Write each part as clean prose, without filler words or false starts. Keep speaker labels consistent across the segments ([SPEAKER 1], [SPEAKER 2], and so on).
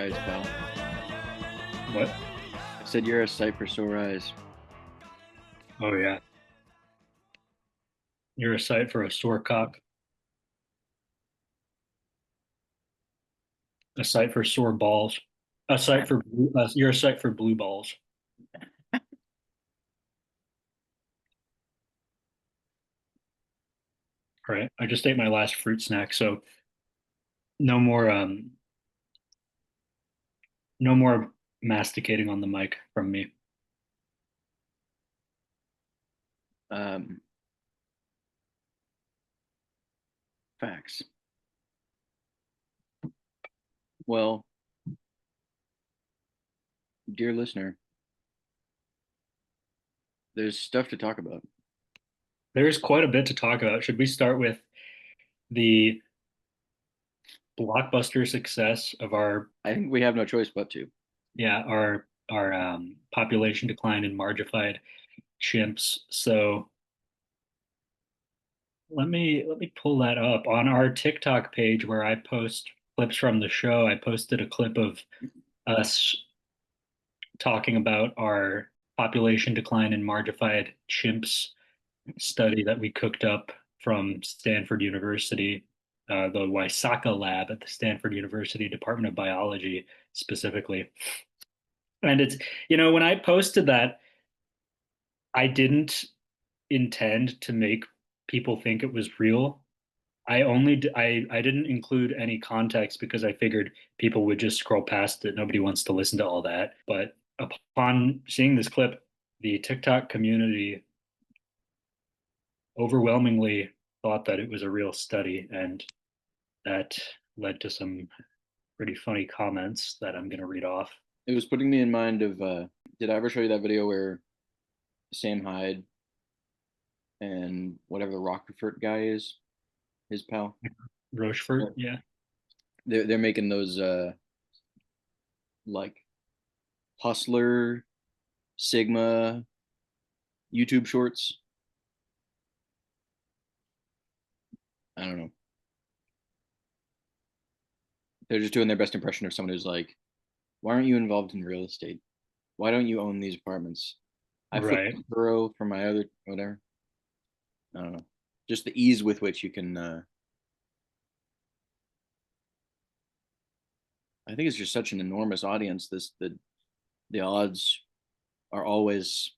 [SPEAKER 1] eyes, pal.
[SPEAKER 2] What?
[SPEAKER 1] I said you're a sight for sore eyes.
[SPEAKER 2] Oh yeah. You're a sight for a sore cock, a sight for sore balls, a sight for you're a sight for blue balls. All right. I just ate my last fruit snack, so no more no more masticating on the mic from me.
[SPEAKER 1] Um, Facts. Well, dear listener, there's stuff to talk about.
[SPEAKER 2] There's quite a bit to talk about. Should we start with the blockbuster success of our
[SPEAKER 1] I think we have no choice but to.
[SPEAKER 2] yeah, our population decline in margified chimps? So let me pull that up on our TikTok page where I post clips from the show. I posted a clip of us talking about our population decline in margified chimps study that we cooked up from Stanford University, the Wysaka lab at the Stanford University Department of Biology specifically. And when I posted that, I didn't intend to make people think it was real. I didn't include any context because I figured people would just scroll past it. Nobody wants to listen to all that. But upon seeing this clip, the TikTok community overwhelmingly thought that it was a real study, and that led to some pretty funny comments that I'm going to read off.
[SPEAKER 1] It was putting me in mind of did I ever show you that video where Sam Hyde and whatever the Rockford guy is, his pal? Yeah.
[SPEAKER 2] Rochefort, yeah.
[SPEAKER 1] They're making those like hustler Sigma YouTube shorts. I don't know. They're just doing their best impression of someone who's like, why aren't you involved in real estate? Why don't you own these apartments? I flipped
[SPEAKER 2] Right.
[SPEAKER 1] a burrow for my other whatever. I don't know. Just the ease with which you can. I think it's just such an enormous audience. The odds are always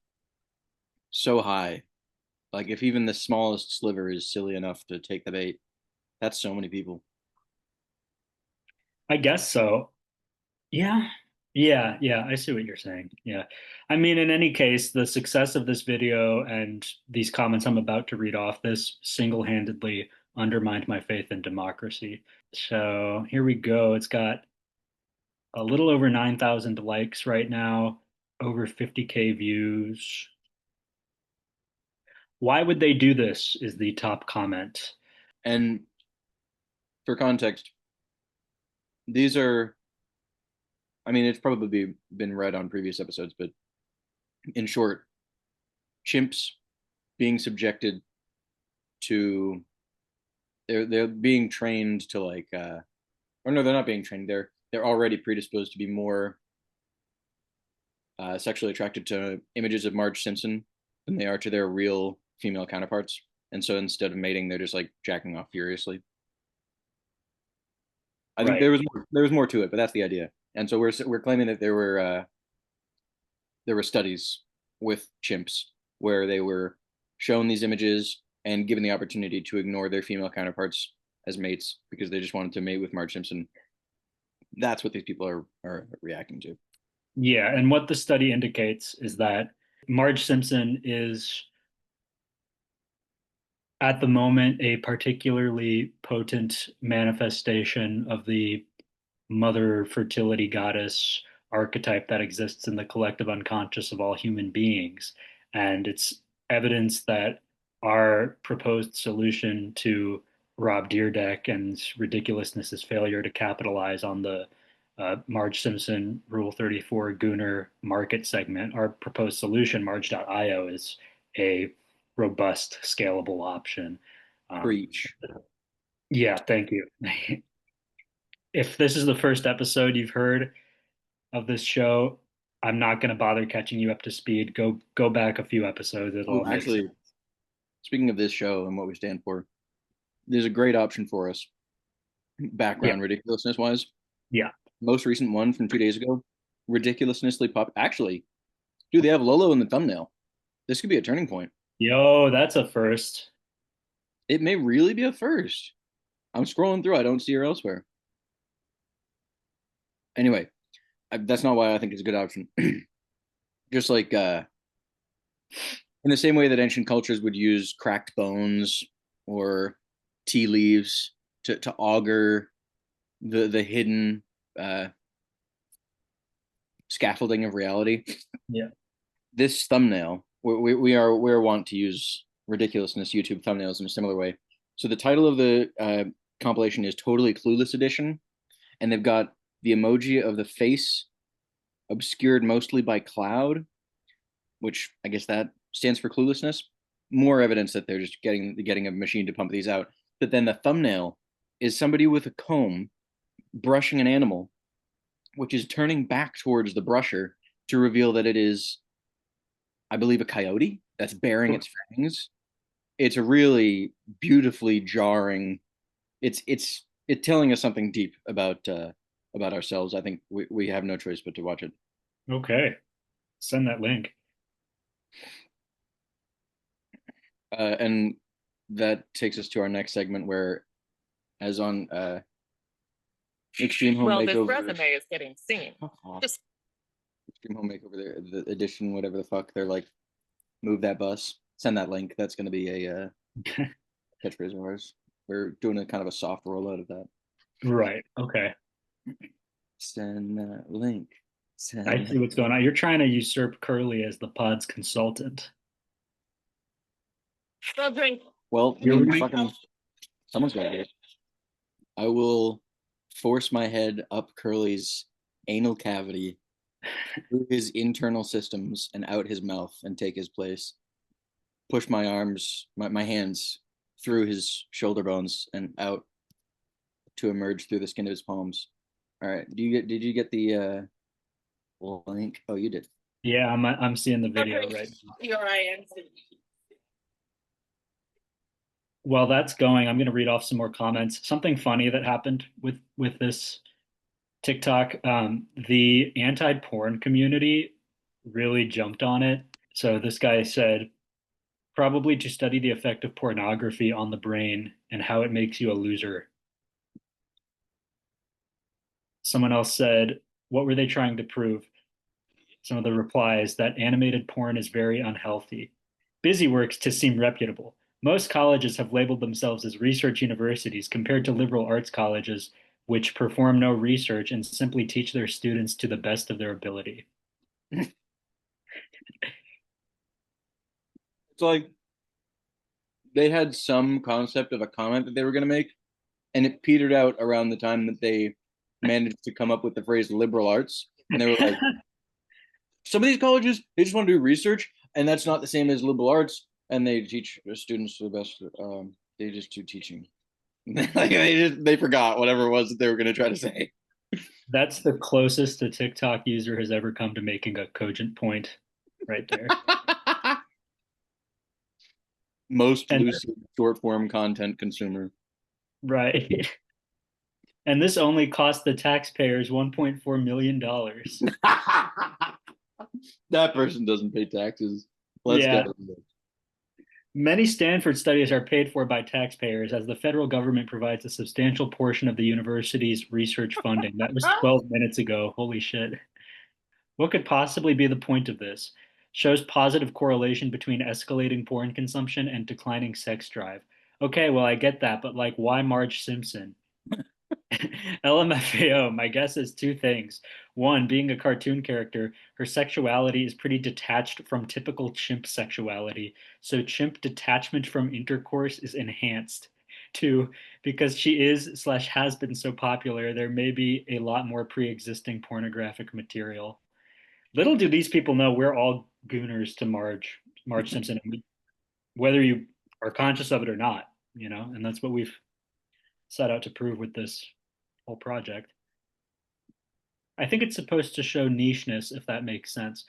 [SPEAKER 1] so high. Like if even the smallest sliver is silly enough to take the bait, that's so many people.
[SPEAKER 2] I guess so. Yeah. Yeah, I see what you're saying. Yeah. I mean, in any case, the success of this video and these comments I'm about to read off this single-handedly undermined my faith in democracy. So here we go. It's got a little over 9,000 likes right now, over 50K views. Why would they do this? Is the top comment.
[SPEAKER 1] And for context, these are. I mean, it's probably been read on previous episodes, but in short, chimps being subjected to they're being trained to like or no, they're not being trained. They're already predisposed to be more sexually attracted to images of Marge Simpson than they are to their real female counterparts. And so instead of mating, they're just like jacking off furiously. I think
[SPEAKER 2] Right.
[SPEAKER 1] there was more to it, but that's the idea. And so we're claiming that there were studies with chimps where they were shown these images and given the opportunity to ignore their female counterparts as mates because they just wanted to mate with Marge Simpson. That's what these people are reacting to.
[SPEAKER 2] Yeah, and what the study indicates is that Marge Simpson is at the moment a particularly potent manifestation of the mother fertility goddess archetype that exists in the collective unconscious of all human beings. And it's evidence that our proposed solution to Rob Deerdeck and Ridiculousness's failure to capitalize on the Marge Simpson Rule 34 Gooner market segment, our proposed solution, Marge.io, is a robust, scalable option. Um,
[SPEAKER 1] Preach.
[SPEAKER 2] yeah, thank you. if this is the first episode you've heard of this show, I'm not going to bother catching you up to speed. Go back a few episodes. It'll
[SPEAKER 1] Oh,
[SPEAKER 2] all make sense.
[SPEAKER 1] actually, speaking of this show and what we stand for, there's a great option for us,
[SPEAKER 2] Yeah.
[SPEAKER 1] background ridiculousness wise.
[SPEAKER 2] Yeah.
[SPEAKER 1] Most recent one from 2 days ago, ridiculousnessly pop. Actually, dude, they have Lolo in the thumbnail. This could be a turning point.
[SPEAKER 2] Yo, that's a first.
[SPEAKER 1] It may really be a first. I'm scrolling through. I don't see her elsewhere. Anyway, that's not why I think it's a good option. Just like in the same way that ancient cultures would use cracked bones or tea leaves to augur the hidden uh, scaffolding of reality.
[SPEAKER 2] Yeah.
[SPEAKER 1] This thumbnail, we're wont to use ridiculousness YouTube thumbnails in a similar way. So the title of the compilation is Totally Clueless Edition, and they've got the emoji of the face obscured mostly by cloud, which I guess that stands for cluelessness. More evidence that they're just getting a machine to pump these out. But then the thumbnail is somebody with a comb brushing an animal, which is turning back towards the brusher to reveal that it is, I believe, a coyote that's baring its fangs. It's a really beautifully jarring. It's telling us something deep about ourselves. I think we have no choice but to watch it.
[SPEAKER 2] Okay. Send that link.
[SPEAKER 1] And that takes us to our next segment, where, as on Extreme Home
[SPEAKER 3] Well, this
[SPEAKER 1] Makeover,
[SPEAKER 3] resume is getting seen. Just
[SPEAKER 1] Extreme Home Makeover, the edition, whatever the fuck, they're like, move that bus, send that link. That's going to be a catchphrase of ours. We're doing a kind of a soft rollout of that.
[SPEAKER 2] Right. Okay.
[SPEAKER 1] Send that link.
[SPEAKER 2] I
[SPEAKER 1] Send.
[SPEAKER 2] see what's going on. You're trying to usurp Curly as the pod's consultant.
[SPEAKER 3] well, drink.
[SPEAKER 1] Well, I
[SPEAKER 2] You're
[SPEAKER 1] mean,
[SPEAKER 2] right.
[SPEAKER 1] fucking, someone's got to do it. I will force my head up Curly's anal cavity through his internal systems and out his mouth and take his place. Push my arms, my hands through his shoulder bones and out to emerge through the skin of his palms. All right. Did you get the link? Oh, you did.
[SPEAKER 2] Yeah, I'm seeing the video right now.
[SPEAKER 3] URINC.
[SPEAKER 2] While that's going, I'm going to read off some more comments. Something funny that happened with this TikTok, the anti-porn community really jumped on it. So this guy said, probably to study the effect of pornography on the brain and how it makes you a loser. Someone else said, what were they trying to prove? Some of the replies that animated porn is very unhealthy. Busyworks to seem reputable. Most colleges have labeled themselves as research universities compared to liberal arts colleges, which perform no research and simply teach their students to the best of their ability.
[SPEAKER 1] It's like they had some concept of a comment that they were going to make, and it petered out around the time that they managed to come up with the phrase liberal arts. And they were like, some of these colleges, they just want to do research, and that's not the same as liberal arts, and they teach students to the best. They just do teaching. Like they forgot whatever it was that they were going to try to say.
[SPEAKER 2] That's the closest a TikTok user has ever come to making a cogent point right there.
[SPEAKER 1] Most
[SPEAKER 2] And
[SPEAKER 1] lucid short form content consumer.
[SPEAKER 2] right. And this only cost the taxpayers $1.4 million.
[SPEAKER 1] That person doesn't pay taxes. Let's
[SPEAKER 2] Yeah.
[SPEAKER 1] go.
[SPEAKER 2] Many Stanford studies are paid for by taxpayers as the federal government provides a substantial portion of the university's research funding. That was 12 minutes ago. Holy shit. What could possibly be the point of this? Shows positive correlation between escalating porn consumption and declining sex drive. Okay, well, I get that, but like, why Marge Simpson? LMFAO, my guess is two things. One, being a cartoon character, her sexuality is pretty detached from typical chimp sexuality, so chimp detachment from intercourse is enhanced. Two, because she is slash has been so popular, there may be a lot more pre-existing pornographic material. Little do these people know we're all gooners to Marge Simpson, whether you are conscious of it or not, and that's what we've set out to prove with this whole project. I think it's supposed to show nicheness, if that makes sense.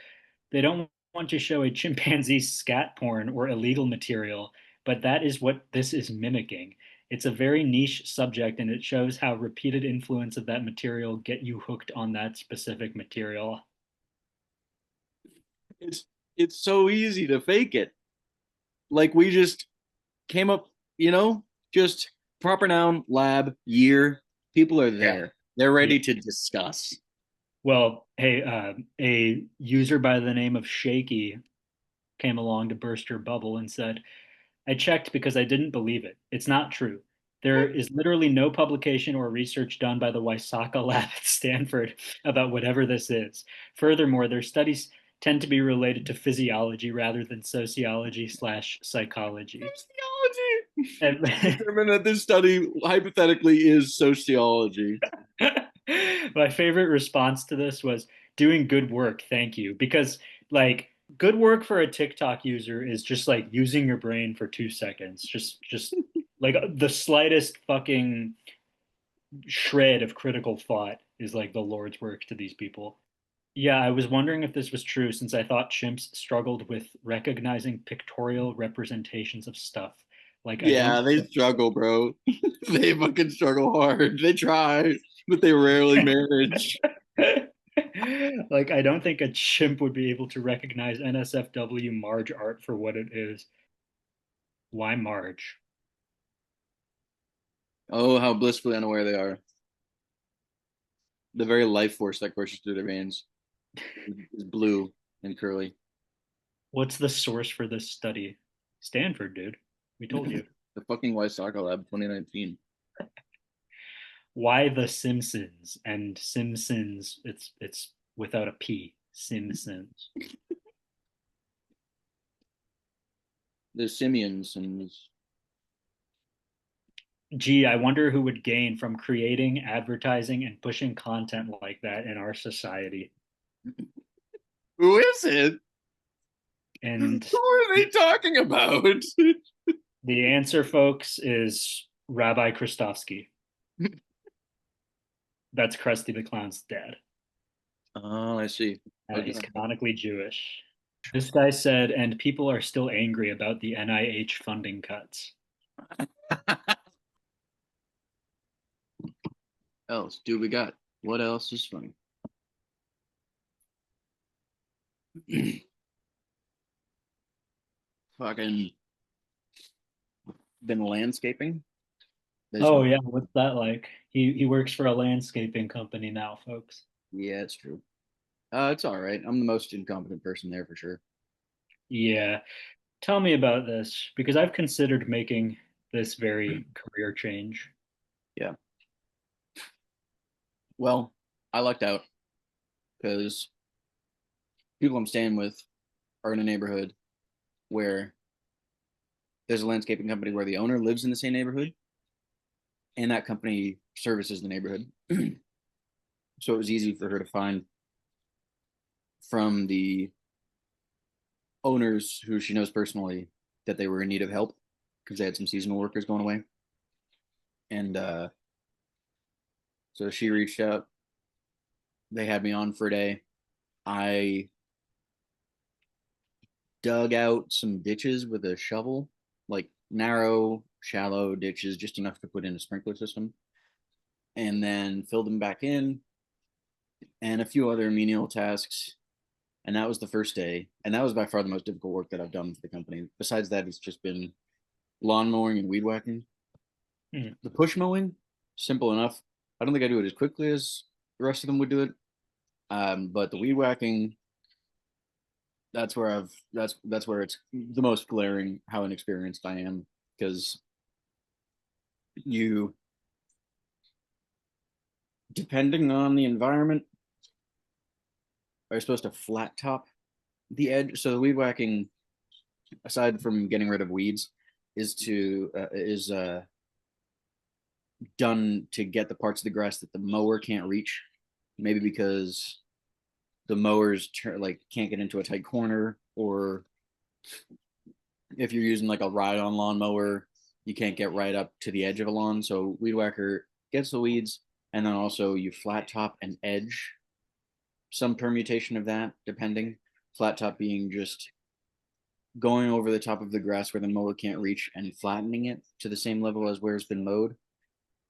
[SPEAKER 2] They don't want to show a chimpanzee scat porn or illegal material, but that is what this is mimicking. It's a very niche subject, and it shows how repeated influence of that material get you hooked on that specific material.
[SPEAKER 1] It's it's so easy to fake it. Like we just came up, just proper noun, lab, year. People are
[SPEAKER 2] Yeah.
[SPEAKER 1] there. They're
[SPEAKER 2] Yeah.
[SPEAKER 1] ready to discuss.
[SPEAKER 2] Well, hey, a user by the name of Shaky came along to burst your bubble and said, I checked because I didn't believe it. It's not true. There is literally no publication or research done by the Wysaka lab at Stanford about whatever this is. Furthermore, their studies tend to be related to physiology rather than sociology/psychology.
[SPEAKER 1] Sociology.
[SPEAKER 2] And
[SPEAKER 1] Determine that this study hypothetically is sociology.
[SPEAKER 2] my favorite response to this was doing good work, thank you. Because like good work for a TikTok user is just like using your brain for 2 seconds. Just like the slightest fucking shred of critical thought is like the Lord's work to these people. Yeah, I was wondering if this was true since I thought chimps struggled with recognizing pictorial representations of stuff. Like I don't
[SPEAKER 1] Yeah, they struggle, bro. They fucking struggle hard. They try, but they rarely manage.
[SPEAKER 2] like I don't think a chimp would be able to recognize NSFW Marge art for what it is. Why Marge?
[SPEAKER 1] Oh, how blissfully unaware they are. The very life force that courses through their veins is blue and curly.
[SPEAKER 2] What's the source for this study? Stanford, dude. We told you.
[SPEAKER 1] The fucking White Soccer Lab 2019.
[SPEAKER 2] Why the Simpsons and Simpsons? It's without a P. Simpsons.
[SPEAKER 1] The simians and
[SPEAKER 2] Gee, I wonder who would gain from creating, advertising, and pushing content like that in our society.
[SPEAKER 1] who is it?
[SPEAKER 2] And
[SPEAKER 1] Who are they talking about?
[SPEAKER 2] the answer, folks, is Rabbi Christovsky. That's Krusty the Clown's dad.
[SPEAKER 1] Oh, I see.
[SPEAKER 2] He's
[SPEAKER 1] Okay.
[SPEAKER 2] canonically Jewish. This guy said, and people are still angry about the NIH funding cuts.
[SPEAKER 1] else do we got? What else is funny? Fucking been landscaping.
[SPEAKER 2] Oh yeah, what's that like? He works for a landscaping company now, folks.
[SPEAKER 1] Yeah, it's true. It's all right. I'm the most incompetent person there for sure.
[SPEAKER 2] Yeah. Tell me about this because I've considered making this very career change.
[SPEAKER 1] Yeah. Well, I lucked out because people I'm staying with are in a neighborhood where there's a landscaping company where the owner lives in the same neighborhood, and that company services the neighborhood. So it was easy for her to find from the owners who she knows personally that they were in need of help because they had some seasonal workers going away. And so she reached out. They had me on for a day. I dug out some ditches with a shovel, like narrow, shallow ditches, just enough to put in a sprinkler system, and then filled them back in, and a few other menial tasks. And that was the first day. And that was by far the most difficult work that I've done for the company. Besides that, it's just been lawn mowing and weed whacking.
[SPEAKER 2] Mm.
[SPEAKER 1] The push mowing, simple enough. I don't think I do it as quickly as the rest of them would do it. But the weed whacking, that's where it's the most glaring how inexperienced I am because you depending on the environment are supposed to flat top the edge. So the weed whacking, aside from getting rid of weeds, is done to get the parts of the grass that the mower can't reach. Maybe because the mowers can't get into a tight corner, or if you're using like a ride-on lawnmower, you can't get right up to the edge of a lawn. So weed whacker gets the weeds, and then also you flat top an edge some permutation of that, depending. Flat top being just going over the top of the grass where the mower can't reach and flattening it to the same level as where it's been mowed.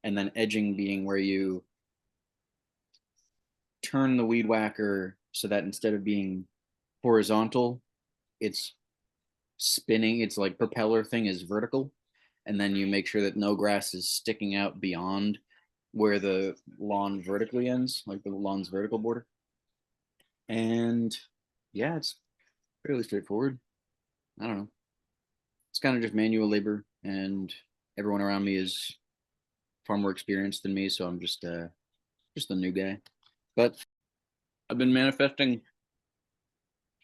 [SPEAKER 1] And then edging being where you turn the weed whacker so that instead of being horizontal, it's spinning. It's like propeller thing is vertical. And then you make sure that no grass is sticking out beyond where the lawn vertically ends, like the lawn's vertical border. And yeah, it's fairly straightforward. I don't know. It's kind of just manual labor, and everyone around me is far more experienced than me, so I'm just the new guy. But I've been manifesting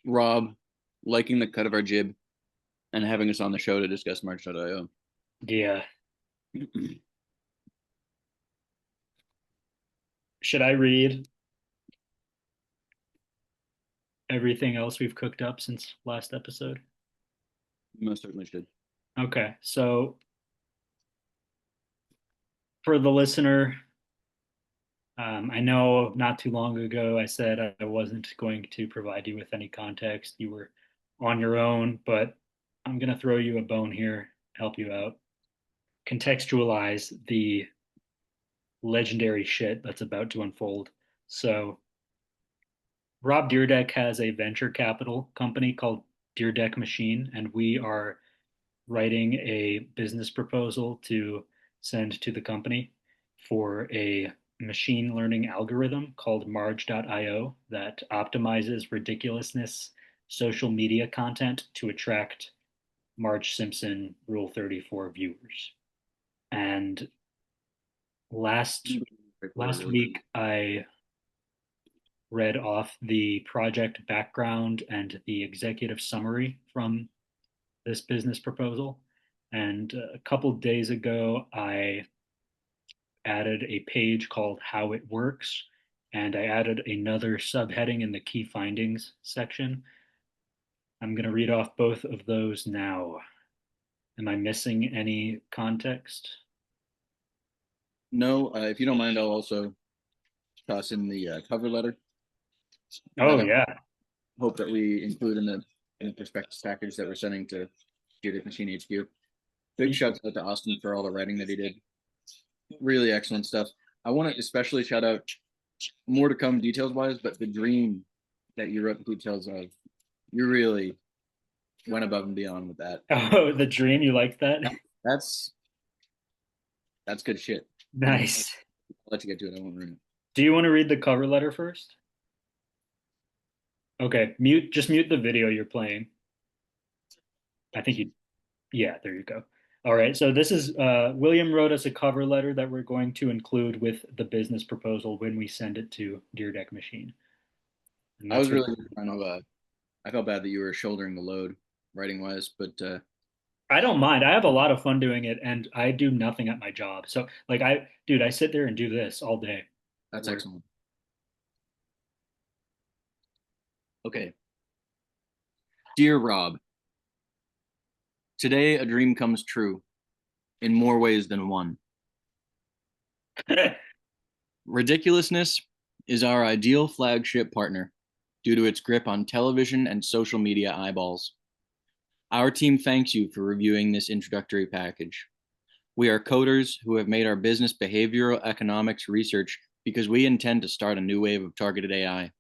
[SPEAKER 1] Rob liking the cut of our jib and having us on the show to discuss March.io.
[SPEAKER 2] Yeah. Should I read everything else we've cooked up since last episode?
[SPEAKER 1] You most certainly should.
[SPEAKER 2] Okay, so for the listener, I know not too long ago I said I wasn't going to provide you with any context. You were on your own, but I'm going to throw you a bone here, help you out, contextualize the legendary shit that's about to unfold. So, Rob Deerdeck has a venture capital company called Deerdeck Machine, and we are writing a business proposal to send to the company for a machine learning algorithm called Marge.io that optimizes ridiculousness social media content to attract Marge Simpson Rule 34 viewers. And last week I read off the project background and the executive summary from this business proposal. And a couple days ago, I added a page called How It Works, and I added another subheading in the key findings section. I'm going to read off both of those now. Am I missing any context?
[SPEAKER 1] No, if you don't mind, I'll also toss in the cover letter.
[SPEAKER 2] Oh, yeah.
[SPEAKER 1] Hope that we include in the prospectus package that we're sending to Judith Machine HQ. Big shout out to Austin for all the writing that he did. Really excellent stuff. I want to especially shout out, more to come details wise, but the dream that you wrote the details of, you really went above and beyond with that.
[SPEAKER 2] Oh, the dream, you liked that?
[SPEAKER 1] That's good shit.
[SPEAKER 2] Nice.
[SPEAKER 1] I'll let you get to it. I won't ruin it.
[SPEAKER 2] Do you want to read the cover letter first? Okay, just mute the video you're playing. I think yeah, there you go. All right, so this is William wrote us a cover letter that we're going to include with the business proposal when we send it to Deerdeck Machine.
[SPEAKER 1] I was really kind of I felt bad that you were shouldering the load writing wise, but
[SPEAKER 2] I don't mind. I have a lot of fun doing it, and I do nothing at my job. So, like, I sit there and do this all day.
[SPEAKER 1] That's excellent. Okay. Dear Rob, today a dream comes true in more ways than one. Ridiculousness is our ideal flagship partner due to its grip on television and social media eyeballs. Our team thanks you for reviewing this introductory package. We are coders who have made our business behavioral economics research because we intend to start a new wave of targeted AI.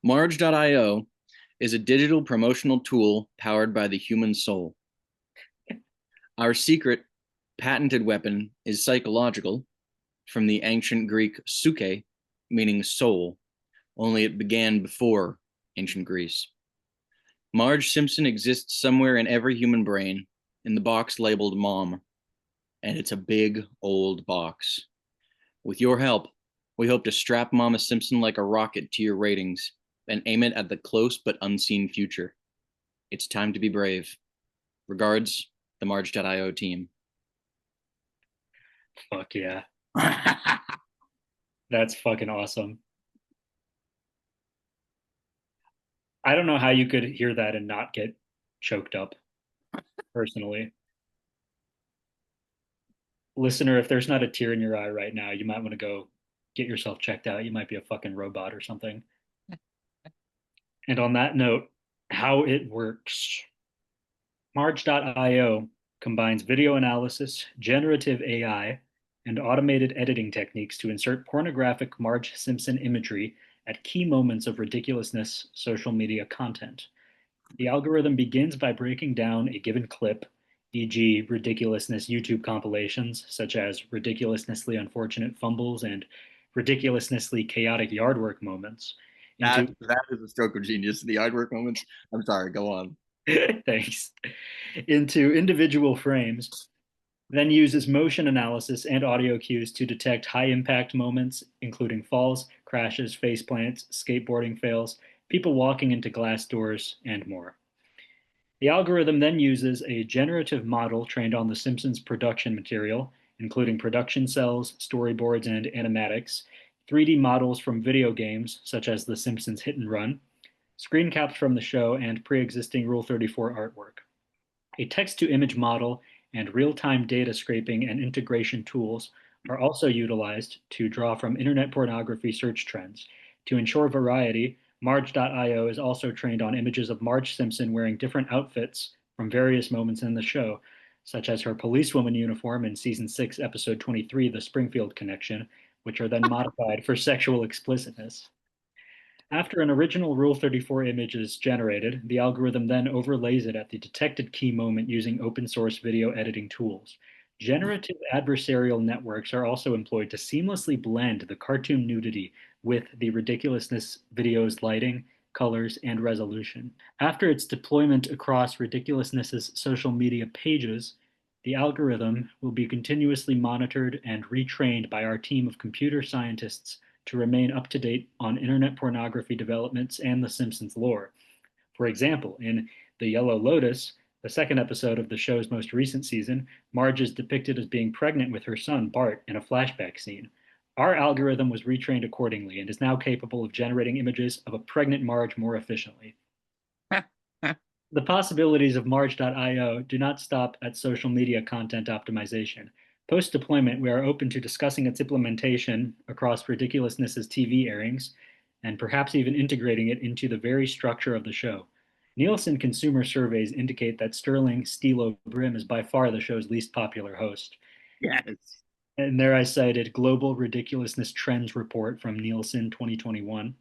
[SPEAKER 1] Marge.io is a digital promotional tool powered by the human soul. Our secret, patented weapon is psychological, from the ancient Greek psyche, meaning soul, only it began before ancient Greece. Marge Simpson exists somewhere in every human brain, in the box labeled Mom, and it's a big, old box. With your help, we hope to strap Mama Simpson like a rocket to your ratings and aim it at the close but unseen future. It's time to be brave. Regards, the Marge.io team.
[SPEAKER 2] Fuck yeah. That's fucking awesome. I don't know how you could hear that and not get choked up, personally. Listener, if there's not a tear in your eye right now, you might want to go get yourself checked out. You might be a fucking robot or something. And on that note, how it works. Marge.io combines video analysis, generative AI, and automated editing techniques to insert pornographic Marge Simpson imagery at key moments of ridiculousness social media content. The algorithm begins by breaking down a given clip, e.g., ridiculousness YouTube compilations, such as ridiculously unfortunate fumbles and ridiculously chaotic yard work moments, into
[SPEAKER 1] That is a stroke of genius. The artwork moments. I'm sorry. Go on.
[SPEAKER 2] thanks, into individual frames, then uses motion analysis and audio cues to detect high impact moments, including falls, crashes, face plants, skateboarding fails, people walking into glass doors, and more. The algorithm then uses a generative model trained on The Simpsons production material, including production cells, storyboards, and animatics, 3D models from video games, such as The Simpsons Hit and Run, screen caps from the show, and pre existing Rule 34 artwork. A text to image model and real time data scraping and integration tools are also utilized to draw from internet pornography search trends. To ensure variety, Marge.io is also trained on images of Marge Simpson wearing different outfits from various moments in the show, such as her policewoman uniform in season 6, episode 23, The Springfield Connection, which are then modified for sexual explicitness. After an original Rule 34 image is generated, the algorithm then overlays it at the detected key moment using open source video editing tools. Generative adversarial networks are also employed to seamlessly blend the cartoon nudity with the ridiculousness video's lighting, colors, and resolution. After its deployment across Ridiculousness's social media pages, the algorithm will be continuously monitored and retrained by our team of computer scientists to remain up to date on internet pornography developments and The Simpsons lore. For example, in The Yellow Lotus, the second episode of the show's most recent season, Marge is depicted as being pregnant with her son, Bart, in a flashback scene. Our algorithm was retrained accordingly and is now capable of generating images of a pregnant Marge more efficiently. The possibilities of Marge.io do not stop at social media content optimization. Post deployment, we are open to discussing its implementation across Ridiculousness's TV airings and perhaps even integrating it into the very structure of the show. Nielsen consumer surveys indicate that Sterling Stilo Brim is by far the show's least popular host.
[SPEAKER 1] Yes.
[SPEAKER 2] And there I cited Global Ridiculousness Trends Report from Nielsen 2021.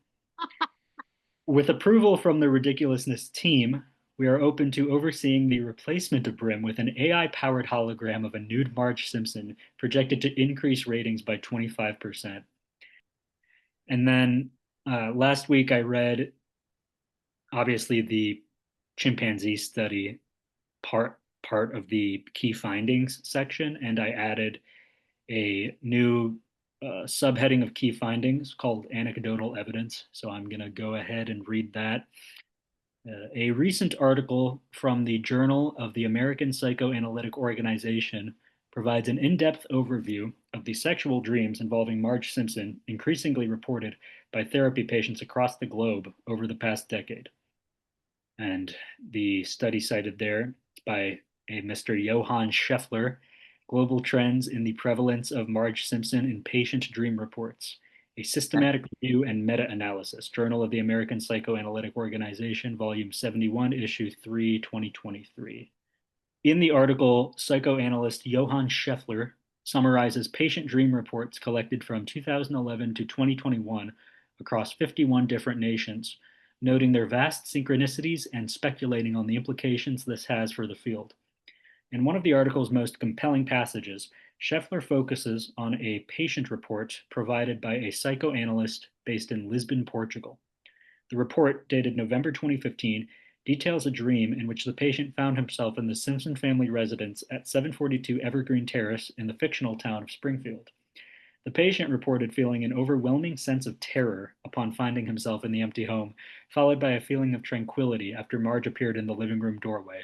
[SPEAKER 2] With approval from the Ridiculousness team, we are open to overseeing the replacement of Brim with an AI-powered hologram of a nude Marge Simpson projected to increase ratings by 25%. And then last week I read, obviously, the chimpanzee study part of the key findings section, and I added a new subheading of key findings called anecdotal evidence. So I'm going to go ahead and read that. A recent article from the Journal of the American Psychoanalytic Organization provides an in-depth overview of the sexual dreams involving Marge Simpson, increasingly reported by therapy patients across the globe over the past decade. And the study cited there by a Mr. Johann Scheffler, Global Trends in the Prevalence of Marge Simpson in Patient Dream Reports, a systematic review and meta-analysis, Journal of the American Psychoanalytic Organization, Volume 71, Issue 3, 2023. In the article, psychoanalyst Johann Scheffler summarizes patient dream reports collected from 2011 to 2021 across 51 different nations, noting their vast synchronicities and speculating on the implications this has for the field. In one of the article's most compelling passages, Scheffler focuses on a patient report provided by a psychoanalyst based in Lisbon, Portugal. The report, dated November 2015, details a dream in which the patient found himself in the Simpson family residence at 742 Evergreen Terrace in the fictional town of Springfield. The patient reported feeling an overwhelming sense of terror upon finding himself in the empty home, followed by a feeling of tranquility after Marge appeared in the living room doorway.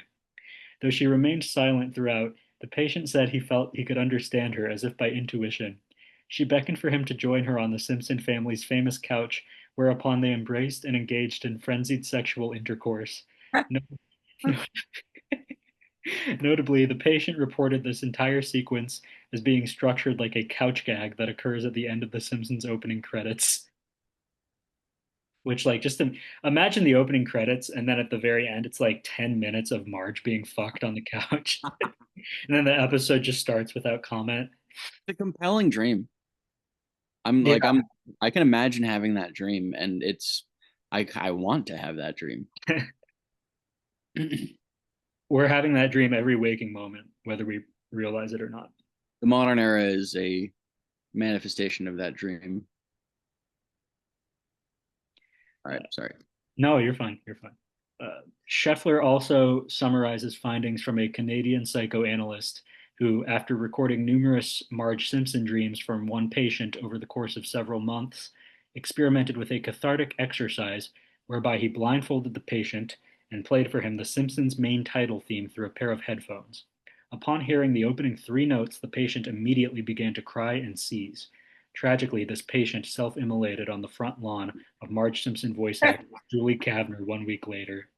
[SPEAKER 2] Though she remained silent throughout, the patient said he felt he could understand her as if by intuition. She beckoned for him to join her on the Simpson family's famous couch, whereupon they embraced and engaged in frenzied sexual intercourse. No, Notably, the patient reported this entire sequence as being structured like a couch gag that occurs at the end of The Simpsons opening credits. Which, like, imagine the opening credits, and then at the very end, it's like 10 minutes of Marge being fucked on the couch. And then the episode just starts without comment.
[SPEAKER 1] It's a compelling dream. I'm
[SPEAKER 2] Yeah.
[SPEAKER 1] like I can imagine having that dream, and I want to have that dream. The
[SPEAKER 2] We're having that dream every waking moment, whether we realize it or not.
[SPEAKER 1] modern era is a manifestation of that dream. All right, sorry.
[SPEAKER 2] No, you're fine. You're fine. Scheffler also summarizes findings from a Canadian psychoanalyst who, after recording numerous Marge Simpson dreams from one patient over the course of several months, experimented with a cathartic exercise whereby he blindfolded the patient and played for him the Simpsons main title theme through a pair of headphones. Upon hearing the opening three notes, the patient immediately began to cry and seize. Tragically, this patient self-immolated on the front lawn of Marge Simpson voice actress Julie Kavner 1 week later.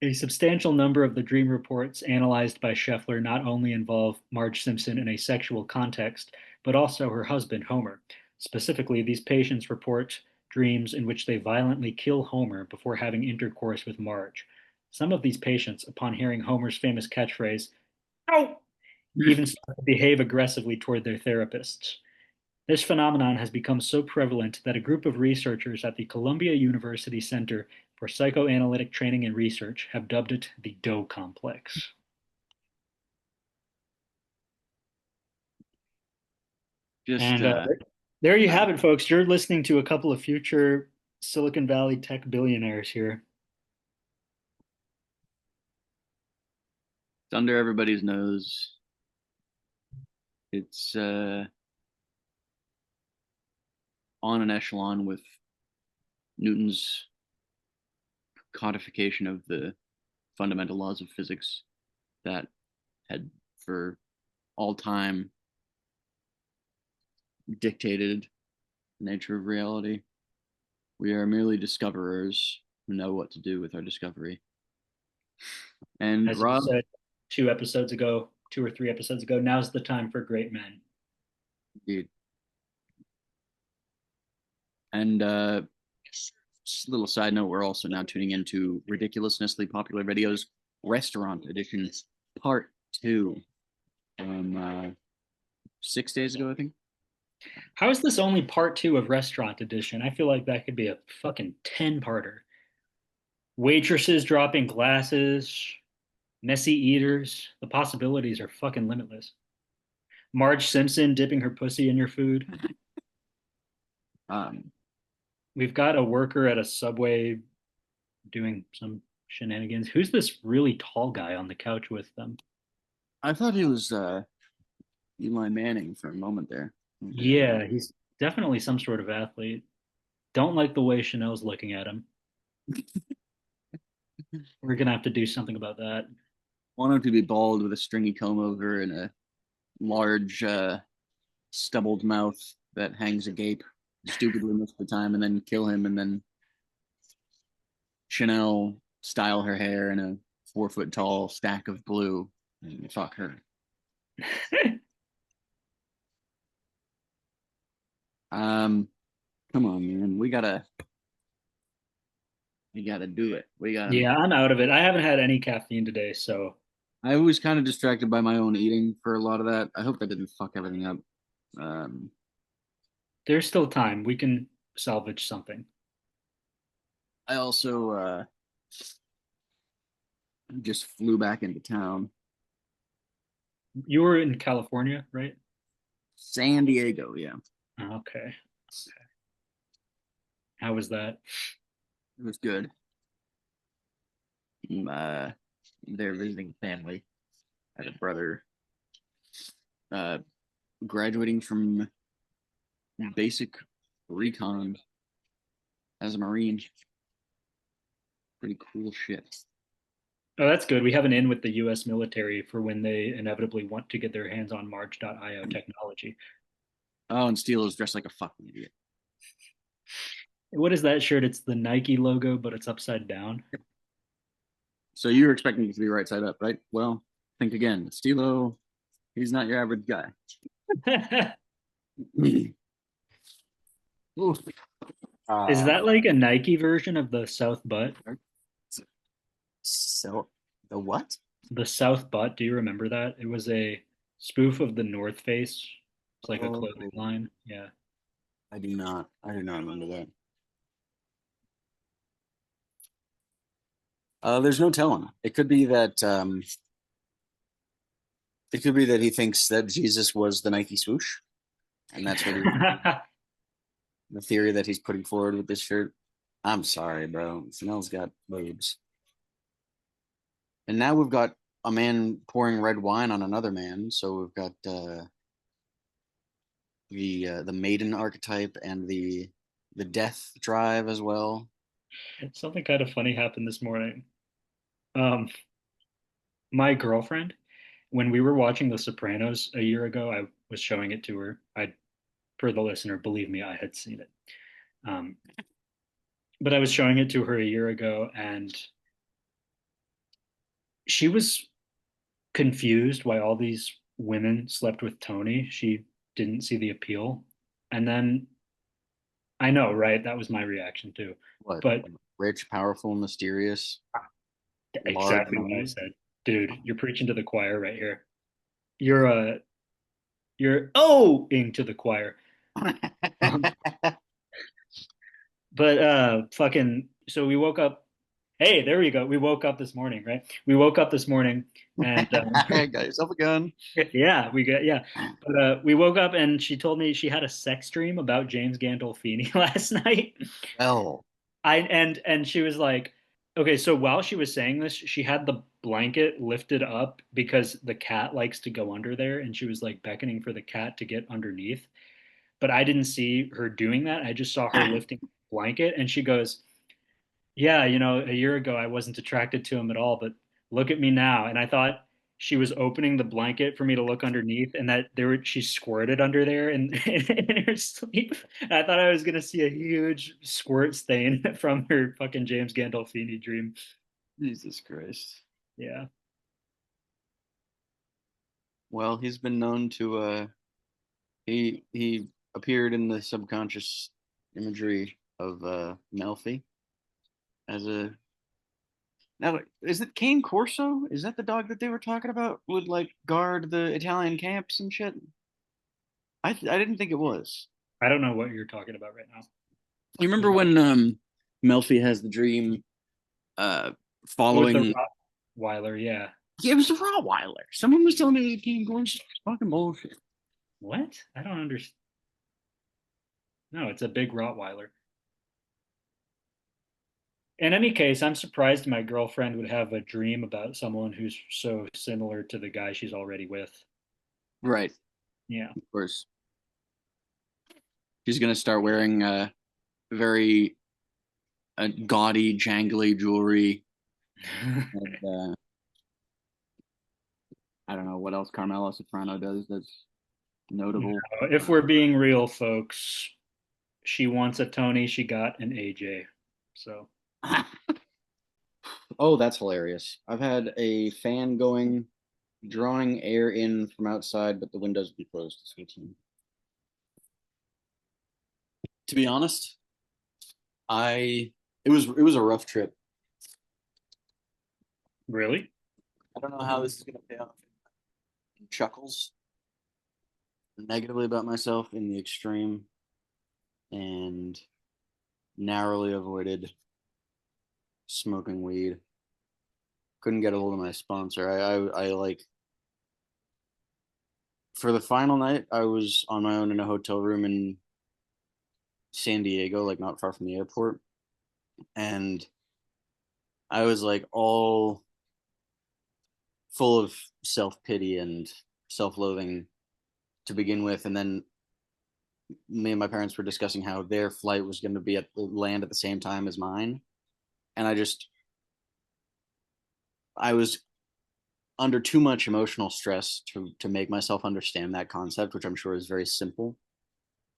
[SPEAKER 2] A substantial number of the dream reports analyzed by Scheffler not only involve Marge Simpson in a sexual context, but also her husband, Homer. Specifically, these patients report dreams in which they violently kill Homer before having intercourse with Marge. Some of these patients, upon hearing Homer's famous catchphrase, "Ow!" even start to behave aggressively toward their therapists. This phenomenon has become so prevalent that a group of researchers at the Columbia University Center for Psychoanalytic Training and Research have dubbed it the Doe Complex.
[SPEAKER 1] Just
[SPEAKER 2] And there you have it, folks. You're listening to a couple of future Silicon Valley tech billionaires here.
[SPEAKER 1] it's under everybody's nose. It's on an echelon with Newton's codification of the fundamental laws of physics that had for all time dictated the nature of reality. We are merely discoverers who know what to do with our discovery. And
[SPEAKER 2] As you
[SPEAKER 1] Rob,
[SPEAKER 2] said 2 episodes ago, 2 or 3 episodes ago, now's the time for great men.
[SPEAKER 1] indeed. And just a little side note, we're also now tuning into Ridiculousnessly Popular Videos Restaurant Edition Part 2 from 6 days ago, I think.
[SPEAKER 2] How is this only part two of Restaurant Edition? I feel like that could be a fucking 10-parter. Waitresses dropping glasses, messy eaters. The possibilities are fucking limitless. Marge Simpson dipping her pussy in your food.
[SPEAKER 1] Um,
[SPEAKER 2] We've got a worker at a Subway doing some shenanigans. Who's this really tall guy on the couch with them?
[SPEAKER 1] I thought he was Eli Manning for a moment there.
[SPEAKER 2] Yeah, he's definitely some sort of athlete. Don't like the way Chanel's looking at him. We're gonna have to do something about that.
[SPEAKER 1] Want him to be bald with a stringy comb over and a large stubbled mouth that hangs agape stupidly most of the time, and then kill him, and then Chanel style her hair in a 4 foot tall stack of blue and fuck her. Come on, man. We gotta do it. We gotta.
[SPEAKER 2] Yeah, I'm out of it. I haven't had any caffeine today, so
[SPEAKER 1] I was kind of distracted by my own eating for a lot of that. I hope that didn't fuck everything up. Um,
[SPEAKER 2] there's still time. We can salvage something.
[SPEAKER 1] I also just flew back into town.
[SPEAKER 2] You were in California, right?
[SPEAKER 1] San Diego, yeah.
[SPEAKER 2] Okay. How was that?
[SPEAKER 1] It was good. Uh, they're visiting family. I had a brother uh, graduating from basic recon as a Marine. Pretty cool shit.
[SPEAKER 2] Oh, that's good. We have an in with the US military for when they inevitably want to get their hands on Marge.io technology.
[SPEAKER 1] Oh, and Steele is dressed like a fucking idiot.
[SPEAKER 2] What is that shirt? It's the Nike logo, but it's upside down.
[SPEAKER 1] So you were expecting it to be right side up, right? Well, think again. Stilo, he's not your average guy. Oof.
[SPEAKER 2] Is that like a Nike version of the South Butt?
[SPEAKER 1] So the what?
[SPEAKER 2] The South Butt, do you remember that? It was a spoof of the North Face. It's like a
[SPEAKER 1] Oh,
[SPEAKER 2] clothing line. Yeah.
[SPEAKER 1] I do not. I do not remember that. There's no telling. It could be that he thinks that Jesus was the Nike swoosh, and that's what the theory that he's putting forward with this shirt. I'm sorry, bro. Snell's got boobs. And now we've got a man pouring red wine on another man. So we've got the maiden archetype and the death drive as well.
[SPEAKER 2] Something kind of funny happened this morning. Um, my girlfriend, when we were watching The Sopranos a year ago, I was showing it to her. For the listener, believe me, I had seen it. Um, but I was showing it to her a year ago, and she was confused why all these women slept with Tony. She didn't see the appeal. And then I know, right? That was my reaction too.
[SPEAKER 1] What?
[SPEAKER 2] But
[SPEAKER 1] Rich, powerful, mysterious, large
[SPEAKER 2] exactly what I
[SPEAKER 1] money.
[SPEAKER 2] said. Dude, you're preaching to the choir right here. You're you're to the choir. Um, but fucking so we woke up. Hey, there we go. We woke up this morning, right? We woke up this morning and
[SPEAKER 1] Got yourself a gun.
[SPEAKER 2] yeah. But we woke up and she told me she had a sex dream about James Gandolfini last night.
[SPEAKER 1] Well,
[SPEAKER 2] And she was like, okay, so while she was saying this, she had the blanket lifted up because the cat likes to go under there, and she was like beckoning for the cat to get underneath. But I didn't see her doing that. I just saw her lifting the blanket, and she goes, yeah, a year ago I wasn't attracted to him at all, but look at me now. And I thought she was opening the blanket for me to look underneath, and that she squirted under there in her sleep. And I thought I was gonna see a huge squirt stain from her fucking James Gandolfini dream.
[SPEAKER 1] Jesus Christ.
[SPEAKER 2] Yeah.
[SPEAKER 1] Well, he's been known to he appeared in the subconscious imagery of Melfi as a now is it Cane Corso? Is that the dog that they were talking about would like guard the Italian camps and shit? I didn't think it was.
[SPEAKER 2] I don't know what you're talking about right now.
[SPEAKER 1] You remember when Melfi has the dream
[SPEAKER 2] With the
[SPEAKER 1] following
[SPEAKER 2] Rottweiler, yeah.
[SPEAKER 1] yeah, it was a Rottweiler. Someone was telling me it was Cane Corso. It's fucking bullshit.
[SPEAKER 2] What? I don't understand. No, it's a big Rottweiler. In any case, I'm surprised my girlfriend would have a dream about someone who's so similar to the guy she's already with.
[SPEAKER 1] Right,
[SPEAKER 2] Yeah.
[SPEAKER 1] of course. She's gonna start wearing very gaudy, jangly jewelry. And, I don't know what else Carmela Soprano does that's notable.
[SPEAKER 2] If we're being real, folks, she wants a Tony, she got an AJ. So
[SPEAKER 1] Oh, that's hilarious. I've had a fan going, drawing air in from outside, but the windows would be closed this weekend. To be honest, it was a rough trip.
[SPEAKER 2] really?
[SPEAKER 1] I don't know how this is gonna pay off in chuckles negatively about myself in the extreme and narrowly avoided smoking weed. Couldn't get a hold of my sponsor. I like for the final night, I was on my own in a hotel room in San Diego, like not far from the airport. And I was like all full of self pity and self loathing to begin with. And then me and my parents were discussing how their flight was going to be at the land at the same time as mine. And I was under too much emotional stress to make myself understand that concept, which I'm sure is very simple.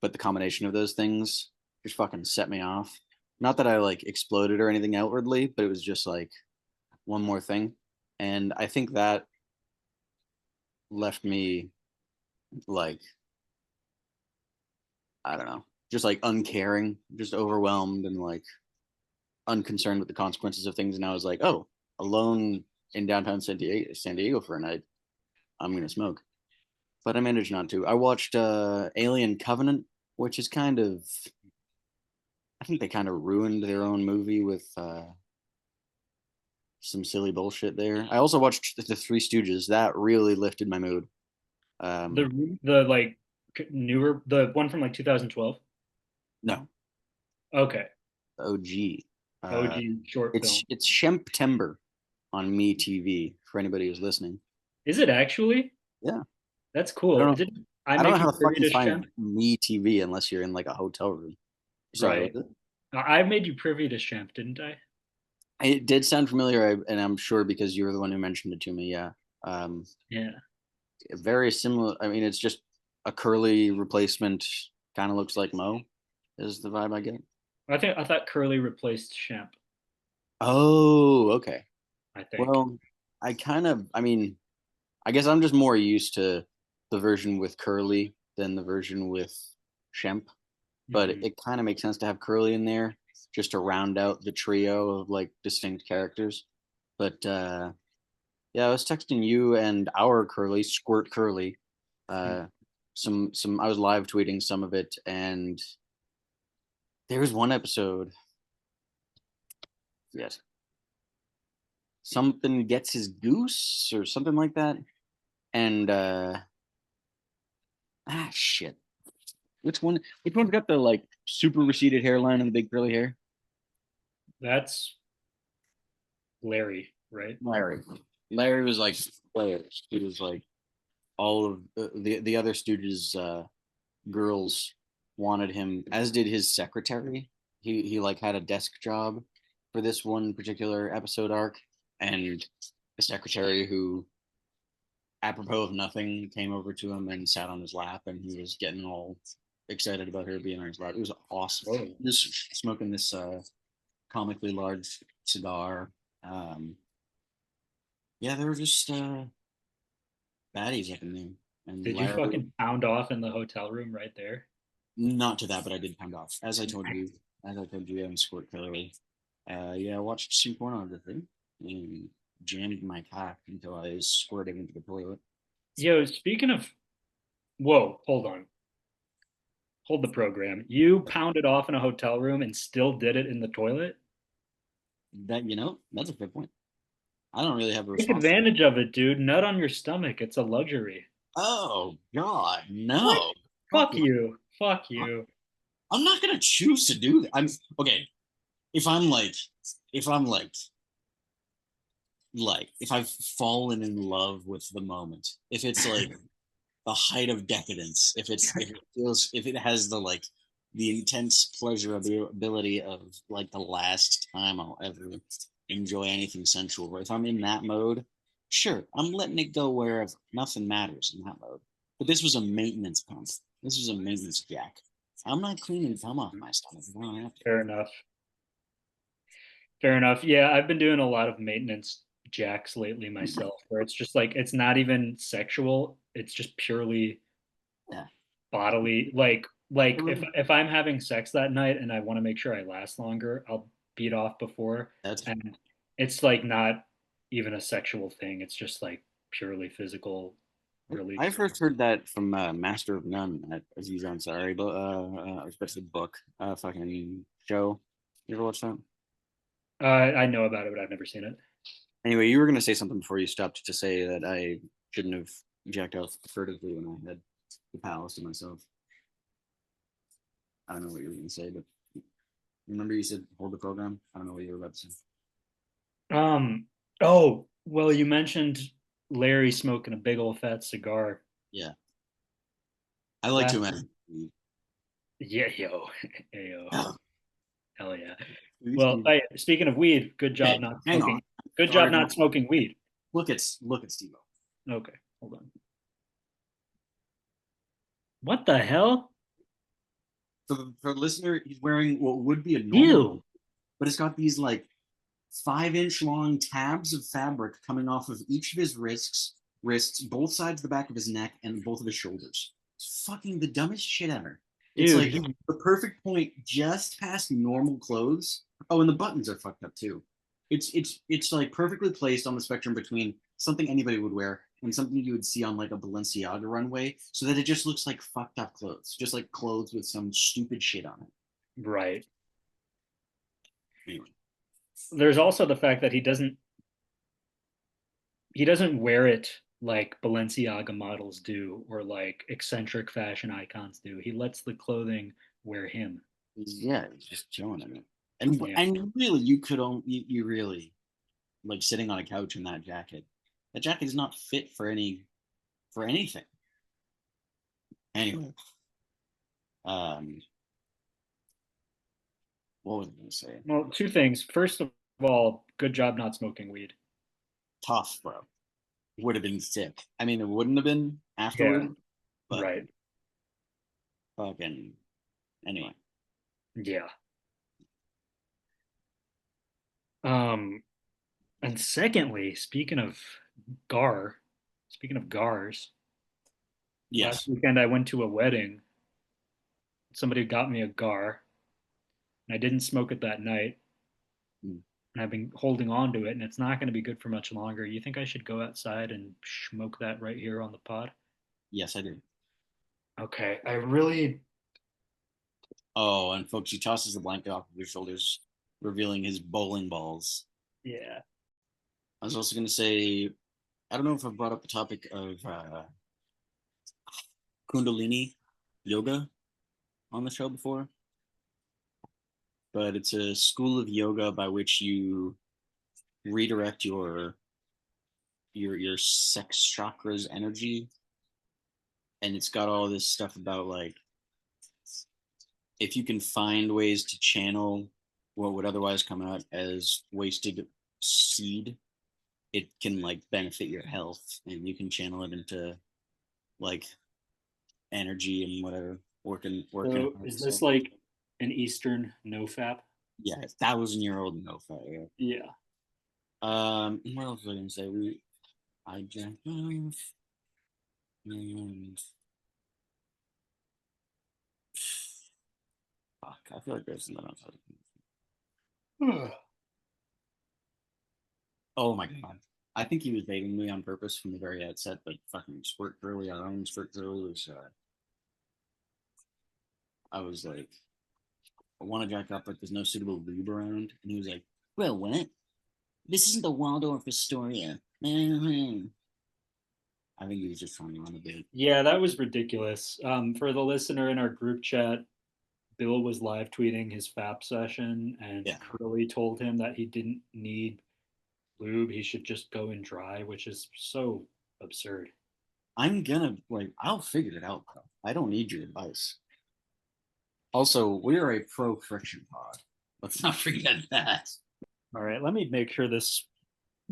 [SPEAKER 1] But the combination of those things just fucking set me off. Not that I like exploded or anything outwardly, but it was just like one more thing, and I think that left me like I don't know, just like uncaring, just overwhelmed and like unconcerned with the consequences of things. And I was like, oh, alone in downtown San Diego for a night, I'm gonna smoke. But I managed not to. I watched Alien Covenant, which is kind of I think they kind of ruined their own movie with some silly bullshit there. I also watched the Three Stooges. That really lifted my mood. Um,
[SPEAKER 2] The like newer the one from like 2012.
[SPEAKER 1] no,
[SPEAKER 2] Okay.
[SPEAKER 1] OG. Uh,
[SPEAKER 2] OG short film.
[SPEAKER 1] it's Shemptember on Me TV for anybody who's listening.
[SPEAKER 2] Is it actually?
[SPEAKER 1] Yeah,
[SPEAKER 2] That's
[SPEAKER 1] I
[SPEAKER 2] cool.
[SPEAKER 1] don't know.
[SPEAKER 2] Did I
[SPEAKER 1] I don't know
[SPEAKER 2] make you
[SPEAKER 1] how the fuck
[SPEAKER 2] privy
[SPEAKER 1] you
[SPEAKER 2] to
[SPEAKER 1] find
[SPEAKER 2] Shemp?
[SPEAKER 1] Me TV unless you're in like a hotel room. Sorry,
[SPEAKER 2] Right.
[SPEAKER 1] what was it?
[SPEAKER 2] I made you privy to Shemp, didn't I?
[SPEAKER 1] It did sound familiar, and I'm sure because you were the one who mentioned it to me. Yeah, um,
[SPEAKER 2] Yeah.
[SPEAKER 1] very similar. I mean, it's just a curly replacement. Kind of looks like Mo, is the vibe I get.
[SPEAKER 2] I thought Curly replaced Shemp,
[SPEAKER 1] Oh, okay.
[SPEAKER 2] I think.
[SPEAKER 1] Well, I mean, I guess I'm just more used to the version with Curly than the version with Shemp, but
[SPEAKER 2] Mhm.
[SPEAKER 1] it kind of makes sense to have Curly in there just to round out the trio of like distinct characters. But yeah, I was texting you and our Curly, Squirt Curly, uh, some I was live tweeting some of it, and there was one episode. Yes, something gets his goose or something like that, and shit. Which one? Which one's got the like super receded hairline and the big curly hair?
[SPEAKER 2] That's Larry, right?
[SPEAKER 1] Larry. Larry was like players. He was like all of the other Stooges girls wanted him, as did his secretary. He like had a desk job for this one particular episode arc, and the secretary who, apropos of nothing, came over to him and sat on his lap, and he was getting all excited about her being on his lap. It was awesome.
[SPEAKER 2] Oh.
[SPEAKER 1] Just smoking this comically large cigar. Um, yeah, they were just baddies up in there. And
[SPEAKER 2] Did you
[SPEAKER 1] Larry,
[SPEAKER 2] fucking pound off in the hotel room right there?
[SPEAKER 1] not to that, but I did pound off. As I told you, I'm squirt Hillary. Yeah, I watched some pornography and jammed my cock until I was squirting into the toilet.
[SPEAKER 2] Yo, speaking of, whoa, hold on. Hold the program. You pounded off in a hotel room and still did it in the toilet?
[SPEAKER 1] That that's a fair point. I don't really have a
[SPEAKER 2] Take
[SPEAKER 1] response.
[SPEAKER 2] advantage of it, dude. Nut on your stomach. It's a luxury.
[SPEAKER 1] Oh God,
[SPEAKER 2] What?
[SPEAKER 1] no! Fuck
[SPEAKER 2] Fuck
[SPEAKER 1] no.
[SPEAKER 2] you. Fuck you.
[SPEAKER 1] I'm not gonna choose to do that. I'm okay. If I'm like, if I'm like, if I've fallen in love with the moment, if it's like the height of decadence, if it has the like the intense pleasurability of like the last time I'll ever enjoy anything sensual. If I'm in that mode, sure, I'm letting it go wherever. Nothing matters in that mode. But this was a maintenance pump. This was a maintenance jack. I'm not cleaning cum off my stomach if I don't have to.
[SPEAKER 2] Fair enough. Fair enough. Yeah, I've been doing a lot of maintenance jacks lately myself, where it's just like it's not even sexual. It's just purely
[SPEAKER 1] Yeah.
[SPEAKER 2] bodily. Like if I'm having sex that night and I want to make sure I last longer, I'll beat off before.
[SPEAKER 1] That's
[SPEAKER 2] And it's like not even a sexual thing. It's just like purely physical
[SPEAKER 1] I
[SPEAKER 2] release.
[SPEAKER 1] first heard that from Master of None at Aziz Ansari, but especially book, fucking show. You ever watch that?
[SPEAKER 2] I know about it, but I've never seen it.
[SPEAKER 1] Anyway, you were gonna say something before you stopped to say that I shouldn't have jacked out furtively when I had the palace to myself. I don't know what you were gonna say, but remember you said hold the program. I don't know what you were about to say.
[SPEAKER 2] Um. Oh, well, you mentioned Larry smoking a big old fat cigar
[SPEAKER 1] Yeah, I like to
[SPEAKER 2] last.
[SPEAKER 1] imagine.
[SPEAKER 2] Yeah, yo, yo,
[SPEAKER 1] Oh,
[SPEAKER 2] hell yeah. Well, hey, speaking of weed, good job
[SPEAKER 1] hey,
[SPEAKER 2] not
[SPEAKER 1] hang on.
[SPEAKER 2] smoking. Good job
[SPEAKER 1] Started.
[SPEAKER 2] not smoking weed.
[SPEAKER 1] Look at Steve.
[SPEAKER 2] Okay, hold on. What the hell?
[SPEAKER 1] For the listener, he's wearing what would be a normal,
[SPEAKER 2] You.
[SPEAKER 1] but it's got these like
[SPEAKER 4] 5-inch long tabs of fabric coming off of each of his wrists, both sides of the back of his neck, and both of his shoulders. It's fucking the dumbest shit ever. It's
[SPEAKER 2] Dude,
[SPEAKER 4] like the perfect point just past normal clothes. Oh, and the buttons are fucked up too. It's like perfectly placed on the spectrum between something anybody would wear and something you would see on like a Balenciaga runway, so that it just looks like fucked up clothes, just like clothes with some stupid shit on it.
[SPEAKER 2] right.
[SPEAKER 4] Anyway,
[SPEAKER 2] There's also the fact that he doesn't wear it like Balenciaga models do or like eccentric fashion icons do. He lets the clothing wear him.
[SPEAKER 4] yeah, it's just chilling in it. And
[SPEAKER 2] Yeah.
[SPEAKER 4] and really, you could only you really like sitting on a couch in that jacket. That jacket is not fit for anything. Anyway, um, what was I going to say?
[SPEAKER 2] Well, two things. First of all, good job not smoking weed.
[SPEAKER 4] Tough, bro. Would have been sick. I mean, it wouldn't have been afterward,
[SPEAKER 2] Yeah.
[SPEAKER 4] but
[SPEAKER 2] Right.
[SPEAKER 4] fucking anyway.
[SPEAKER 2] Yeah. Um, and secondly, speaking of gars, last
[SPEAKER 4] Yes.
[SPEAKER 2] weekend I went to a wedding. Somebody got me a gar, and I didn't smoke it that night.
[SPEAKER 4] Mm.
[SPEAKER 2] And I've been holding on to it, and it's not going to be good for much longer. You think I should go outside and smoke that right here on the pod?
[SPEAKER 4] Yes, I did.
[SPEAKER 2] Okay, I really.
[SPEAKER 4] Oh, and folks, he tosses the blanket off of his shoulders, revealing his bowling balls.
[SPEAKER 2] Yeah.
[SPEAKER 4] I was also going to say, I don't know if I've brought up the topic of Kundalini yoga on the show before, but it's a school of yoga by which you redirect your sex chakras energy, and it's got all this stuff about like if you can find ways to channel what would otherwise come out as wasted seed, it can like benefit your health, and you can channel it into like energy and whatever working.
[SPEAKER 2] So is this like an Eastern nofap?
[SPEAKER 4] Yeah, 1,000-year-old no fire.
[SPEAKER 2] Yeah.
[SPEAKER 4] What else was I gonna say? I drank off, and fuck, I feel like there's something else. Oh my god. I think he was dating me on purpose from the very outset, but fucking squirt girly, our own squirt girly was I was like, I want to jack up, but there's no suitable lube around. And he was like, well, what? This isn't the Waldorf Astoria. I think he was just trying on a bit.
[SPEAKER 2] Yeah, that was ridiculous. For the listener in our group chat, Bill was live tweeting his FAP session, and
[SPEAKER 4] Yeah.
[SPEAKER 2] Curly told him that he didn't need lube. He should just go in dry, which is so absurd.
[SPEAKER 4] I'm gonna like I'll figure it out, bro. I don't need your advice. Also, we are a pro friction pod. Let's not forget that.
[SPEAKER 2] All right, let me make sure this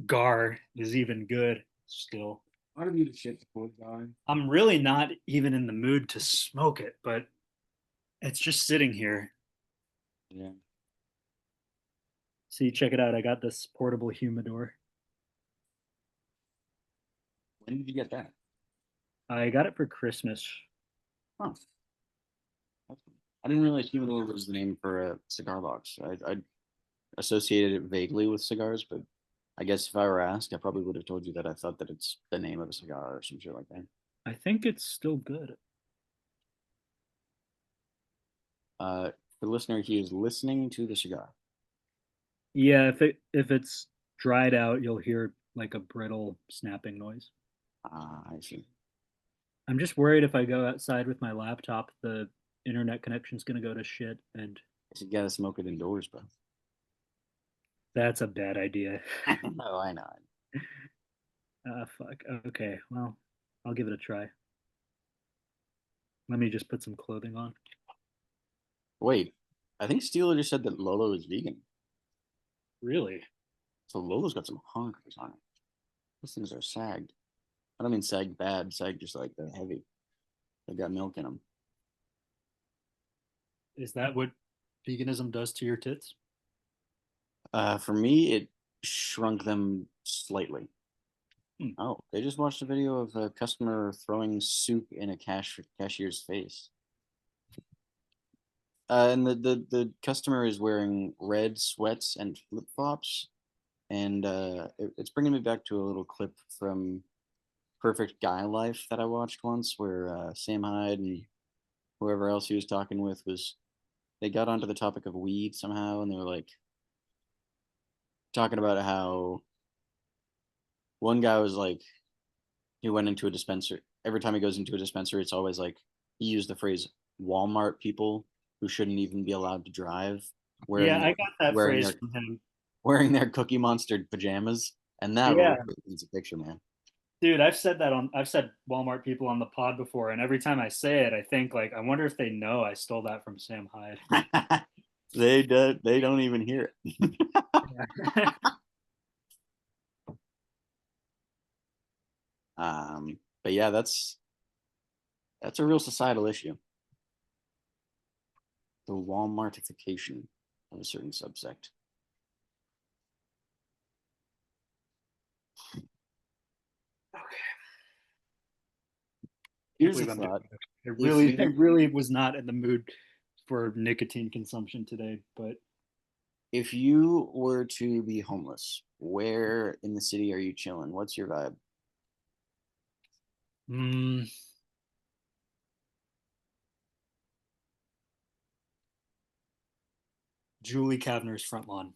[SPEAKER 2] gar is even good still.
[SPEAKER 4] Why do you the shit before guy?
[SPEAKER 2] I'm really not even in the mood to smoke it, but it's just sitting here.
[SPEAKER 4] Yeah.
[SPEAKER 2] See, check it out. I got this portable humidor.
[SPEAKER 4] When did you get that?
[SPEAKER 2] I got it for Christmas.
[SPEAKER 4] Huh. I didn't realize humidor was the name for a cigar box. I associated it vaguely with cigars, but I guess if I were asked, I probably would have told you that I thought that it's the name of a cigar or some shit like that.
[SPEAKER 2] I think it's still good.
[SPEAKER 4] For the listener, he is listening to the cigar.
[SPEAKER 2] Yeah, if it's dried out, you'll hear like a brittle snapping noise.
[SPEAKER 4] Ah, I see.
[SPEAKER 2] I'm just worried if I go outside with my laptop, the internet connection's gonna go to shit, and
[SPEAKER 4] You gotta smoke it indoors, bro.
[SPEAKER 2] that's a bad idea.
[SPEAKER 4] Oh, I know.
[SPEAKER 2] Fuck. Okay, well, I'll give it a try. Let me just put some clothing on.
[SPEAKER 4] Wait, I think Steeler just said that Lolo is vegan.
[SPEAKER 2] Really?
[SPEAKER 4] So Lolo's got some honkers on it. Those things are sagged. I don't mean sagged bad, sagged just like they're heavy. They got milk in them.
[SPEAKER 2] Is that what veganism does to your tits?
[SPEAKER 4] For me, it shrunk them slightly.
[SPEAKER 2] Hmm.
[SPEAKER 4] Oh, they just watched a video of a customer throwing soup in a cashier's face. And the customer is wearing red sweats and flip flops, and it's bringing me back to a little clip from Perfect Guy Life that I watched once, where Sam Hyde and whoever else he was talking with was they got onto the topic of weed somehow, and they were like talking about how one guy was like he went into a dispenser. Every time he goes into a dispenser, it's always like he used the phrase Walmart people who shouldn't even be allowed to drive,
[SPEAKER 2] Yeah,
[SPEAKER 4] wearing
[SPEAKER 2] I got that
[SPEAKER 4] wearing
[SPEAKER 2] phrase
[SPEAKER 4] their
[SPEAKER 2] from him.
[SPEAKER 4] wearing their Cookie Monster pajamas, and that really
[SPEAKER 2] Yeah,
[SPEAKER 4] paints a picture, man.
[SPEAKER 2] dude, I've said Walmart people on the pod before, and every time I say it, I think like, I wonder if they know I stole that from Sam Hyde.
[SPEAKER 4] They don't even hear it. But yeah, that's a real societal issue. The Walmartification of a certain subsect.
[SPEAKER 2] Can't
[SPEAKER 4] Here's a
[SPEAKER 2] believe I'm doing
[SPEAKER 4] thought.
[SPEAKER 2] this. I
[SPEAKER 4] If
[SPEAKER 2] really, I
[SPEAKER 4] you
[SPEAKER 2] really was not in the mood for nicotine consumption today, but
[SPEAKER 4] if you were to be homeless, where in the city are you chilling? What's your vibe?
[SPEAKER 2] mm, Julie Kavner's front lawn.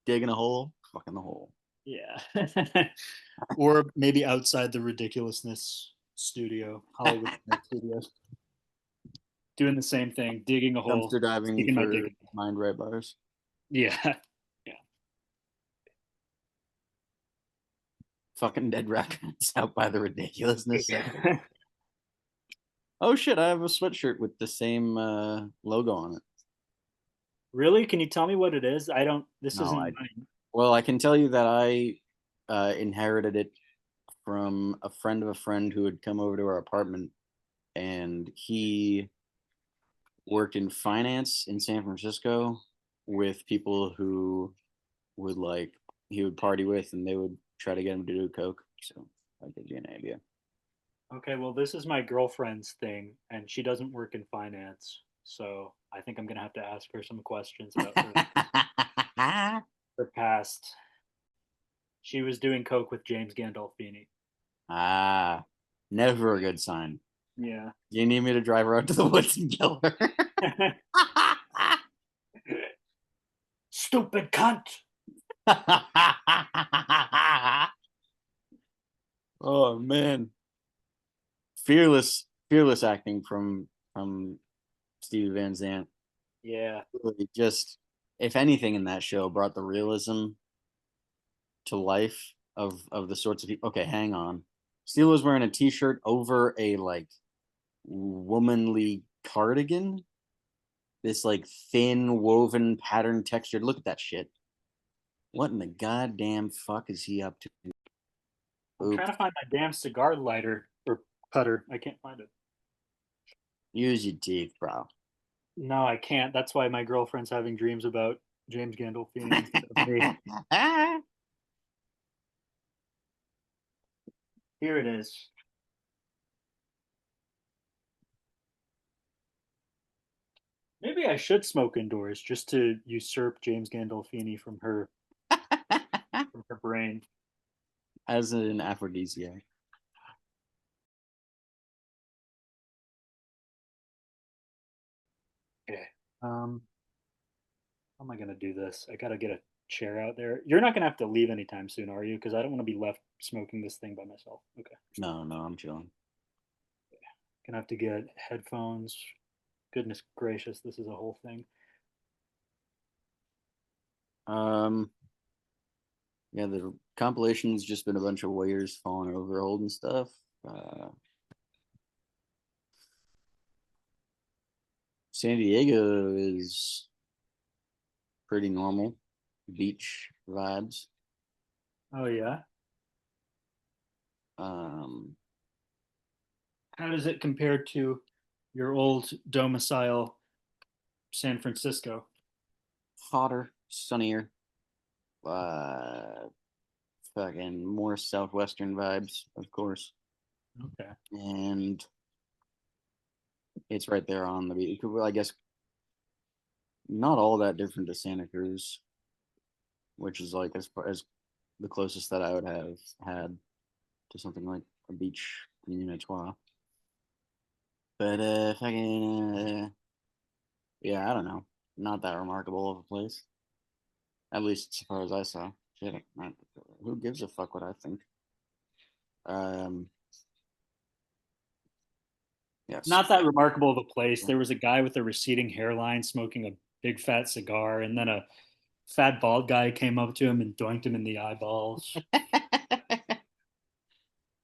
[SPEAKER 4] Digging a hole, fucking the hole.
[SPEAKER 2] Yeah. Or maybe outside the Ridiculousness studio, Hollywood Studios, doing the same thing, digging a hole,
[SPEAKER 4] Dumpster diving
[SPEAKER 2] sticking my
[SPEAKER 4] for
[SPEAKER 2] dick in.
[SPEAKER 4] mind right bars.
[SPEAKER 2] Yeah. Yeah.
[SPEAKER 4] Fucking dead raccoons out by the ridiculousness. Oh shit, I have a sweatshirt with the same logo on it.
[SPEAKER 2] Really? Can you tell me what it is? This
[SPEAKER 4] No,
[SPEAKER 2] isn't mine.
[SPEAKER 4] well, I can tell you that I inherited it from a friend of a friend who had come over to our apartment, and he worked in finance in San Francisco with people who would like he would party with, and they would try to get him to do coke. So that gives you an idea.
[SPEAKER 2] Okay, well, this is my girlfriend's thing, and she doesn't work in finance. So I think I'm gonna have to ask her some questions about her past. She was doing coke with James Gandolfini.
[SPEAKER 4] Ah, never a good sign.
[SPEAKER 2] Yeah.
[SPEAKER 4] You need me to drive her out to the woods and kill her.
[SPEAKER 2] Stupid cunt.
[SPEAKER 4] Oh man, fearless acting from Steve Van Zandt.
[SPEAKER 2] Yeah.
[SPEAKER 4] Really just, if anything in that show brought the realism to life of the sorts of people. Okay, hang on. Steele was wearing a t-shirt over a like womanly cardigan. This like thin woven pattern textured. Look at that shit. What in the goddamn fuck is he up to?
[SPEAKER 2] I'm
[SPEAKER 4] Oops.
[SPEAKER 2] trying to find my damn cigar lighter or cutter. I can't find it.
[SPEAKER 4] Use your teeth, bro.
[SPEAKER 2] No, I can't. That's why my girlfriend's having dreams about James Gandolfini instead of me. Here it is. Maybe I should smoke indoors just to usurp James Gandolfini from her brain.
[SPEAKER 4] As an aphrodisiac.
[SPEAKER 2] Okay. How am I gonna do this? I gotta get a chair out there. You're not gonna have to leave anytime soon, are you? Because I don't want to be left smoking this thing by myself. Okay.
[SPEAKER 4] No, I'm chilling.
[SPEAKER 2] Gonna have to get headphones. Goodness gracious, this is a whole thing.
[SPEAKER 4] Um, yeah, the compilation's just been a bunch of warriors falling over holding stuff. San Diego is pretty normal, beach vibes.
[SPEAKER 2] Oh yeah.
[SPEAKER 4] Um,
[SPEAKER 2] How does it compare to your old domicile San Francisco.
[SPEAKER 4] Hotter, sunnier, uh, fucking more southwestern vibes, of course,
[SPEAKER 2] Okay.
[SPEAKER 4] and it's right there on the beach. Well, I guess not all that different to Santa Cruz, which is like as far as the closest that I would have had to something like a beach in Unitois. But fucking yeah, I don't know. Not that remarkable of a place. At least as far as I saw. Shit, who gives a fuck what I think? Um, yes.
[SPEAKER 2] Not that remarkable of a place. There was a guy with a receding hairline smoking a big fat cigar, and then a fat bald guy came up to him and doinked him in the eyeballs.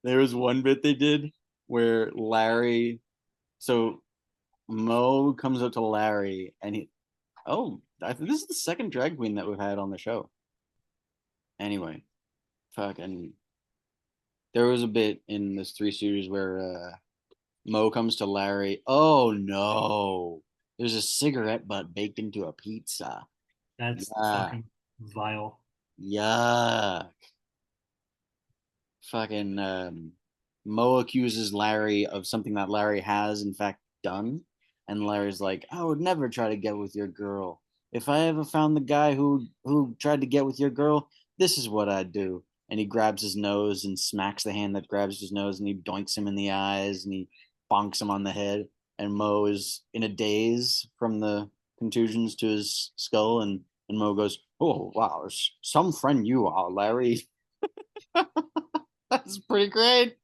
[SPEAKER 4] There was one bit they did where Larry, so Mo comes up to Larry and I think this is the second drag queen that we've had on the show. Anyway, fucking, there was a bit in this Three Stooges where Mo comes to Larry. Oh no, there's a cigarette butt baked into a pizza.
[SPEAKER 2] That's
[SPEAKER 4] Yeah,
[SPEAKER 2] fucking vile.
[SPEAKER 4] yuck. Fucking Mo accuses Larry of something that Larry has in fact done, and Larry's like, "I would never try to get with your girl. If I ever found the guy who tried to get with your girl, this is what I'd do." And he grabs his nose and smacks the hand that grabs his nose, and he doinks him in the eyes, and he bonks him on the head. And Mo is in a daze from the contusions to his skull, and Mo goes, "Oh wow, some friend you are, Larry." That's pretty great.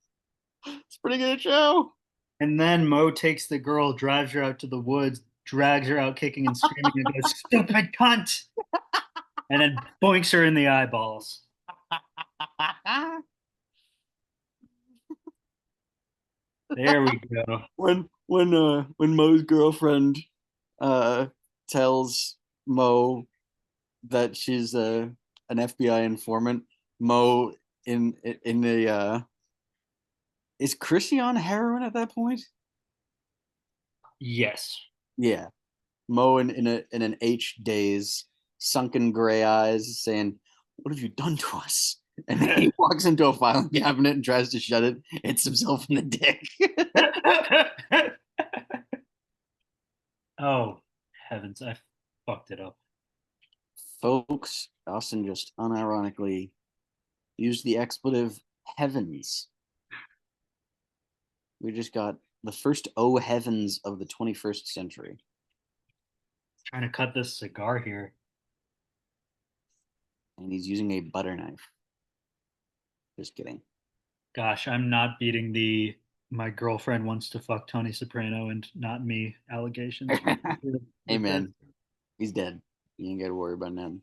[SPEAKER 4] It's a pretty good show.
[SPEAKER 2] And then Mo takes the girl, drives her out to the woods, drags her out kicking and screaming, and goes, "Stupid cunt!" And then boinks her in the eyeballs. There we go.
[SPEAKER 4] When Mo's girlfriend uh tells Mo that she's an FBI informant, Mo in the is Chrissy on heroin at that point?
[SPEAKER 2] Yes.
[SPEAKER 4] Yeah. Mo in an H daze, sunken gray eyes, saying, "What have you done to us?" And then he walks into a filing cabinet and tries to shut it, hits himself in the dick.
[SPEAKER 2] Oh, heavens. I fucked it up.
[SPEAKER 4] Folks, Austin just unironically used the expletive heavens. We just got the first oh heavens of the 21st century.
[SPEAKER 2] Trying to cut this cigar here.
[SPEAKER 4] And he's using a butter knife. Just kidding.
[SPEAKER 2] Gosh, I'm not beating the my girlfriend wants to fuck Tony Soprano and not me allegations.
[SPEAKER 4] Hey man, he's dead. You ain't got to worry about him.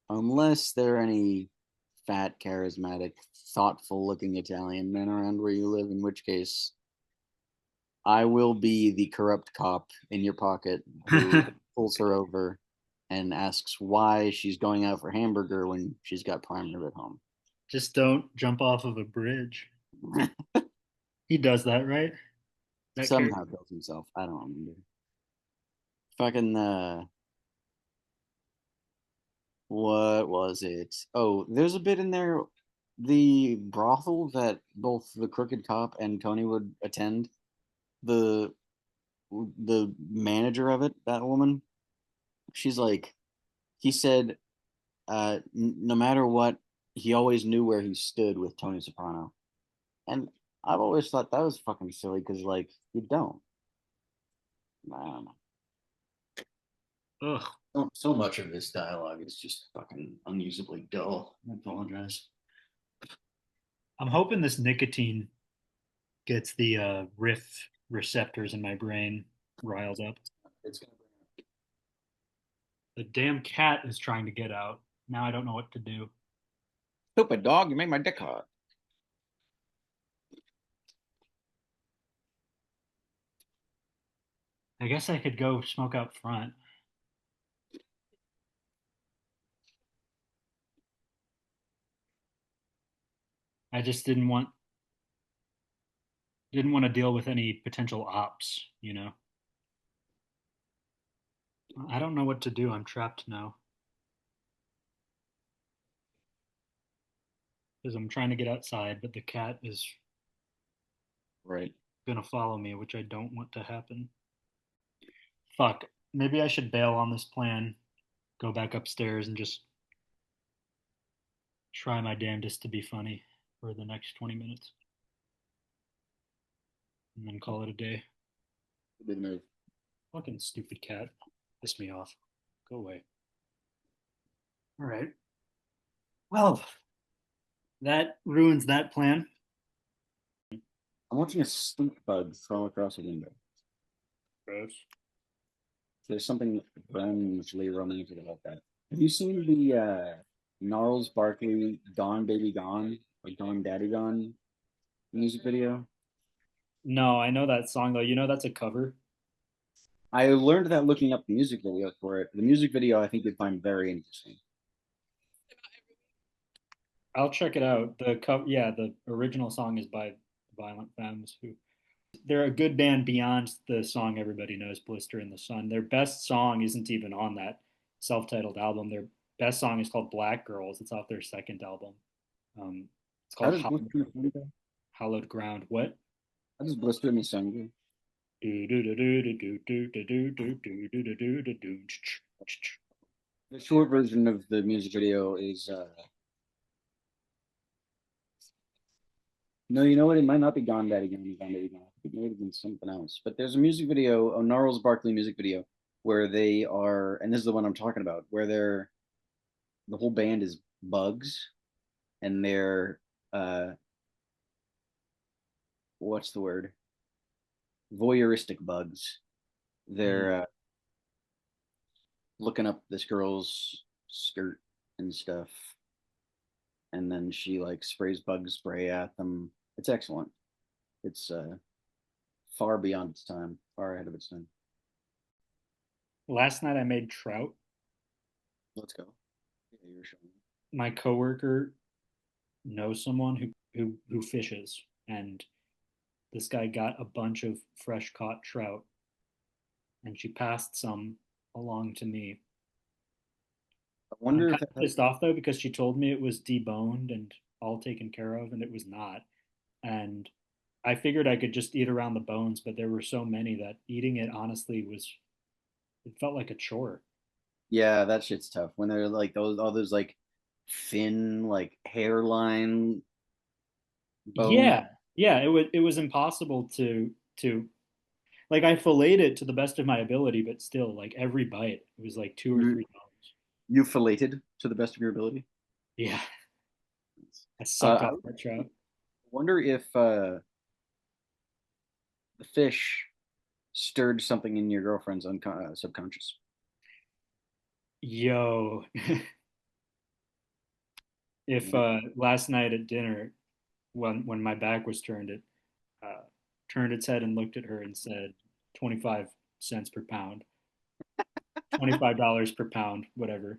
[SPEAKER 4] Unless there are any fat, charismatic, thoughtful looking Italian men around where you live, in which case I will be the corrupt cop in your pocket who pulls her over and asks why she's going out for hamburger when she's got prime rib at home.
[SPEAKER 2] Just don't jump off of a bridge. He does that, right? That
[SPEAKER 4] Somehow
[SPEAKER 2] character.
[SPEAKER 4] kills himself. I don't remember. Fucking what was it? Oh, there's a bit in there. The brothel that both the crooked cop and Tony would attend. The the manager of it, that woman, she's like, he said, no matter what, he always knew where he stood with Tony Soprano, and I've always thought that was fucking silly because like you don't. I don't know.
[SPEAKER 2] Ugh.
[SPEAKER 4] So much of this dialogue is just fucking unusably dull. I apologize.
[SPEAKER 2] I'm hoping this nicotine gets the riff receptors in my brain riled up.
[SPEAKER 4] It's gonna
[SPEAKER 2] The damn cat is trying to get out. Now I don't know what to do.
[SPEAKER 1] Stupid dog, you made my dick hard.
[SPEAKER 2] I guess I could go smoke out front. I just didn't want to deal with any potential ops, you know. I don't know what to do. I'm trapped now because I'm trying to get outside, but the cat is
[SPEAKER 1] Right.
[SPEAKER 2] gonna follow me, which I don't want to happen. Fuck. Maybe I should bail on this plan, go back upstairs, and just try my damnedest to be funny for the next 20 minutes and then call it a day.
[SPEAKER 1] Good move.
[SPEAKER 2] Fucking stupid cat. Piss me off. Go away. All right. Well, that ruins that plan.
[SPEAKER 4] I'm watching a stink bug crawl across a window.
[SPEAKER 2] Gross.
[SPEAKER 4] There's something strangely romantic about that. Have you seen the Gnarls Barkley "Gone Baby Gone" or "Gone Daddy Gone" music video?
[SPEAKER 2] No, I know that song though. You know that's a cover.
[SPEAKER 4] I learned that looking up the music video for it. The music video I think you'd find very interesting.
[SPEAKER 2] I'll check it out. Yeah, the original song is by Violent Femmes, who they're a good band beyond the song everybody knows, "Blister in the Sun." Their best song isn't even on that self-titled album. Their best song is called "Black Girls." It's off their second album. It's
[SPEAKER 4] How
[SPEAKER 2] called
[SPEAKER 4] does Blister in the Sun go?
[SPEAKER 2] Hallowed Ground. What?
[SPEAKER 4] How does Blister in the Sun go? The short version of the music video is no, you know what? It might not be Gone Daddy Gone, Gone Daddy Gone. It may have been something else. But there's a music video, a Gnarls Barkley music video, where they are, and this is the one I'm talking about, where the whole band is bugs, and they're what's the word? Voyeuristic bugs. They're looking up this girl's skirt and stuff, and then she like sprays bug spray at them. It's excellent. It's far beyond its time, far ahead of its time.
[SPEAKER 2] Last night I made trout.
[SPEAKER 4] Let's go. Yeah, you're showing.
[SPEAKER 2] My coworker knows someone who fishes, and this guy got a bunch of fresh caught trout, and she passed some along to me.
[SPEAKER 4] I
[SPEAKER 2] I'm
[SPEAKER 4] wonder if
[SPEAKER 2] kind
[SPEAKER 4] it
[SPEAKER 2] of pissed off though because she told me it was deboned and all taken care of, and it was not. And I figured I could just eat around the bones, but there were so many that eating it honestly was it felt like a chore.
[SPEAKER 4] yeah, that shit's tough when they're like those all those like thin like hairline bones.
[SPEAKER 2] Yeah, yeah, it was impossible to like I filleted it to the best of my ability, but still, like every bite, it was like two or
[SPEAKER 4] You
[SPEAKER 2] three bones.
[SPEAKER 4] you filleted to the best of your ability.
[SPEAKER 2] Yeah, I sucked
[SPEAKER 4] I
[SPEAKER 2] off that trout.
[SPEAKER 4] wonder if the fish stirred something in your girlfriend's subconscious.
[SPEAKER 2] Yo, if last night at dinner, when my back was turned, it uh, turned its head and looked at her and said, 25 cents per pound, $25 per pound, whatever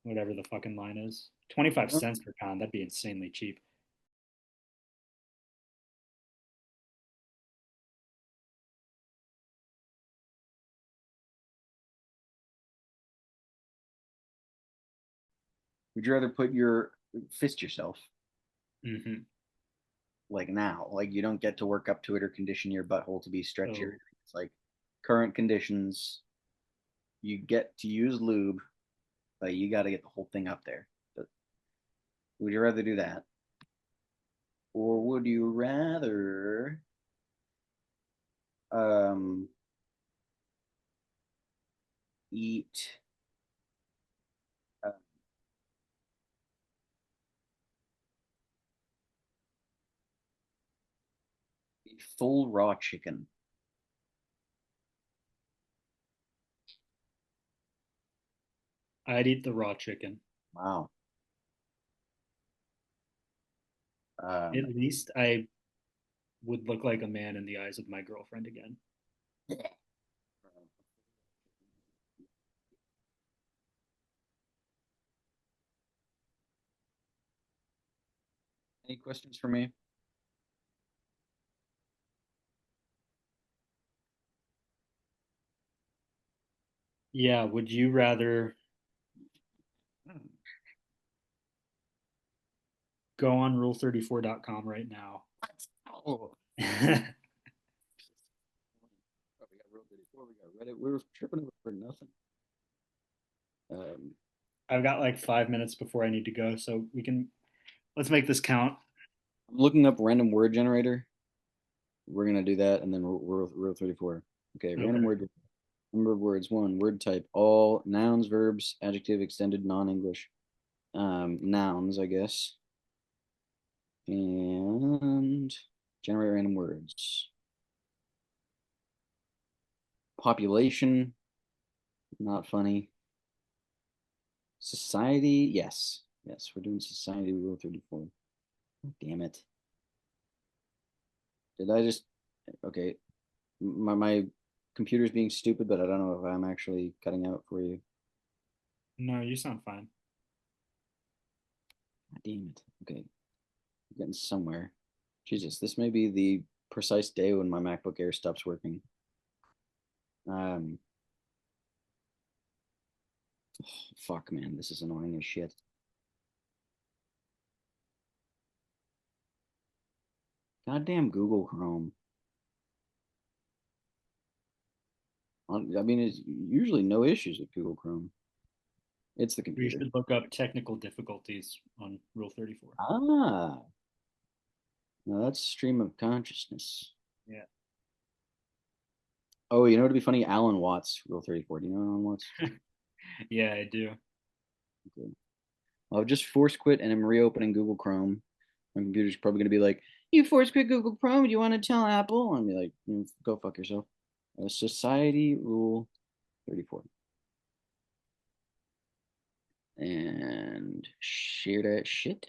[SPEAKER 2] the fucking line is. 25 cents per pound, that'd be insanely cheap.
[SPEAKER 4] Would you rather put your fist yourself
[SPEAKER 2] Hmm.
[SPEAKER 4] like now? Like you don't get to work up to it or condition your butthole to be stretchier.
[SPEAKER 2] Oh,
[SPEAKER 4] It's like current conditions, you get to use lube, but you got to get the whole thing up there. But would you rather do that, or would you rather um, eat uh, a full raw chicken?
[SPEAKER 2] I'd eat the raw chicken.
[SPEAKER 4] Wow.
[SPEAKER 2] At least I would look like a man in the eyes of my girlfriend again.
[SPEAKER 1] Any questions for me?
[SPEAKER 2] Yeah, would you rather go on rule34.com right now?
[SPEAKER 1] Oh, we got Rule 34, we got Reddit. We were tripping over for nothing. Um,
[SPEAKER 2] I've got like 5 minutes before I need to go, so let's make this count.
[SPEAKER 1] I'm looking up random word generator. We're gonna do that, and then Rule 34. Okay, random
[SPEAKER 2] Okay.
[SPEAKER 1] word. Number of words. One, word type. All nouns, verbs, adjective, extended, non-English. Nouns, I guess. And generate random words. Population, not funny. Society, yes. Yes, we're doing society rule 34. Damn it. Did I just okay. My computer's being stupid, but I don't know if I'm actually cutting out for you.
[SPEAKER 2] No, you sound fine.
[SPEAKER 1] God damn it. Okay. I'm getting somewhere. Jesus, this may be the precise day when my MacBook Air stops working. Um Fuck man, this is annoying as shit. Goddamn Google Chrome. I mean, it's usually no issues with Google Chrome. It's the
[SPEAKER 2] We
[SPEAKER 1] computer.
[SPEAKER 2] should look up technical difficulties on Rule 34.
[SPEAKER 1] Ah, now that's stream of consciousness.
[SPEAKER 2] Yeah.
[SPEAKER 1] Oh, you know what'd be funny? Alan Watts, Rule 34. Do you know Alan Watts?
[SPEAKER 2] Yeah, I do.
[SPEAKER 1] Okay. I've just force quit and I'm reopening Google Chrome. My computer's probably gonna be like, "You force quit Google Chrome? Do you want to tell Apple?" And I'll be like, "Go fuck yourself." Society Rule 34. And share that shit.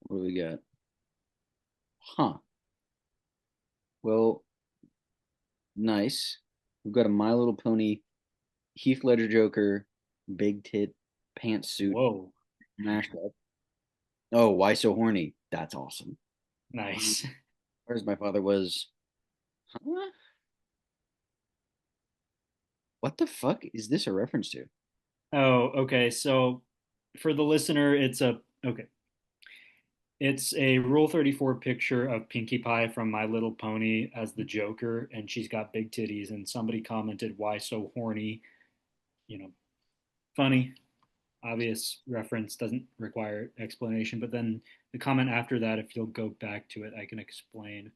[SPEAKER 1] What do we got? Huh. Well, nice. We've got a My Little Pony Heath Ledger Joker big tit pantsuit
[SPEAKER 2] Whoa,
[SPEAKER 1] mashup. Oh, why so horny? That's awesome.
[SPEAKER 2] nice.
[SPEAKER 1] Where's my father was? Huh? What the fuck is this a reference to?
[SPEAKER 2] Oh, okay. So for the listener, okay. It's a Rule 34 picture of Pinkie Pie from My Little Pony as the Joker, and she's got big titties. And somebody commented, "Why so horny?" You know, funny, obvious reference, doesn't require explanation. But then the comment after that, if you'll go back to it, I can explain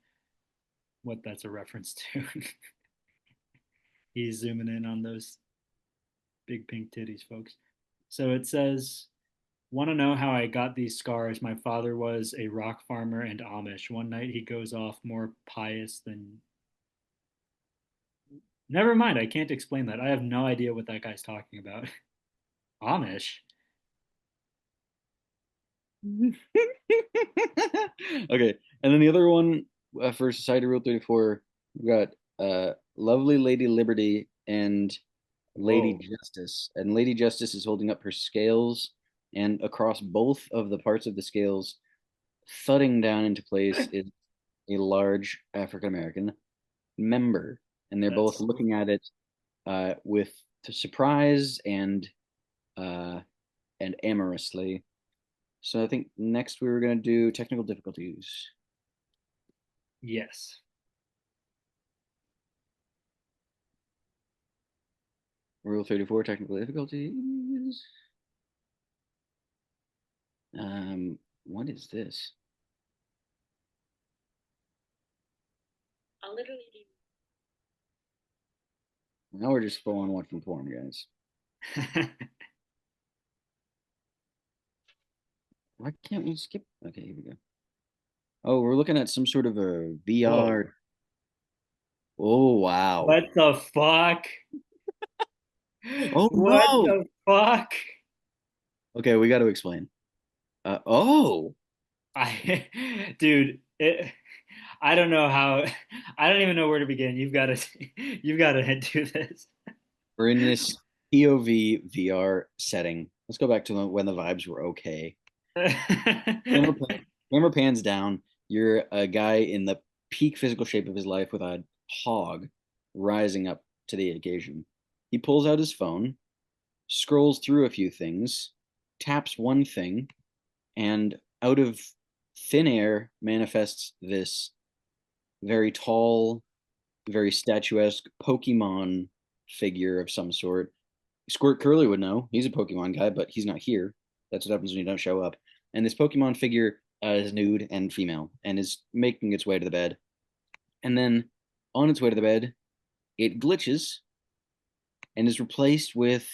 [SPEAKER 2] what that's a reference to. He's zooming in on those big pink titties, folks. So it says, "Want to know how I got these scars? My father was a rock farmer and Amish. One night he goes off more pious than." Never mind, I can't explain that. I have no idea what that guy's talking about. Amish?
[SPEAKER 1] Okay, and then the other one for Society Rule 34, we got Lovely Lady Liberty and Lady
[SPEAKER 2] Whoa.
[SPEAKER 1] Justice. And Lady Justice is holding up her scales, and across both of the parts of the scales, thudding down into place is a large African American member. And they're both
[SPEAKER 2] That's
[SPEAKER 1] looking at it with surprise uh, and amorously. So I think next we were going to do technical difficulties.
[SPEAKER 2] yes.
[SPEAKER 1] Rule 34, technical difficulties. What is this?
[SPEAKER 3] I'll literally do.
[SPEAKER 1] Now we're just full on watching porn, guys. Why can't we skip? Okay, here we go. Oh, we're looking at some sort of a
[SPEAKER 2] Whoa.
[SPEAKER 1] VR. Oh, wow.
[SPEAKER 2] What the fuck?
[SPEAKER 1] Oh,
[SPEAKER 2] What
[SPEAKER 1] no.
[SPEAKER 2] the fuck?
[SPEAKER 1] Okay, we got to explain. Oh,
[SPEAKER 2] Dude, I don't know how. I don't even know where to begin. You've got to do this.
[SPEAKER 1] we're in this POV VR setting. Let's go back to when the vibes were okay. Camera, camera pans down. You're a guy in the peak physical shape of his life with a hog rising up to the occasion. He pulls out his phone, scrolls through a few things, taps one thing, and out of thin air manifests this very tall, very statuesque Pokemon figure of some sort. Squirt Curly would know. He's a Pokemon guy, but he's not here. That's what happens when you don't show up. And this Pokemon figure is nude and female and is making its way to the bed. And then on its way to the bed, it glitches and is replaced with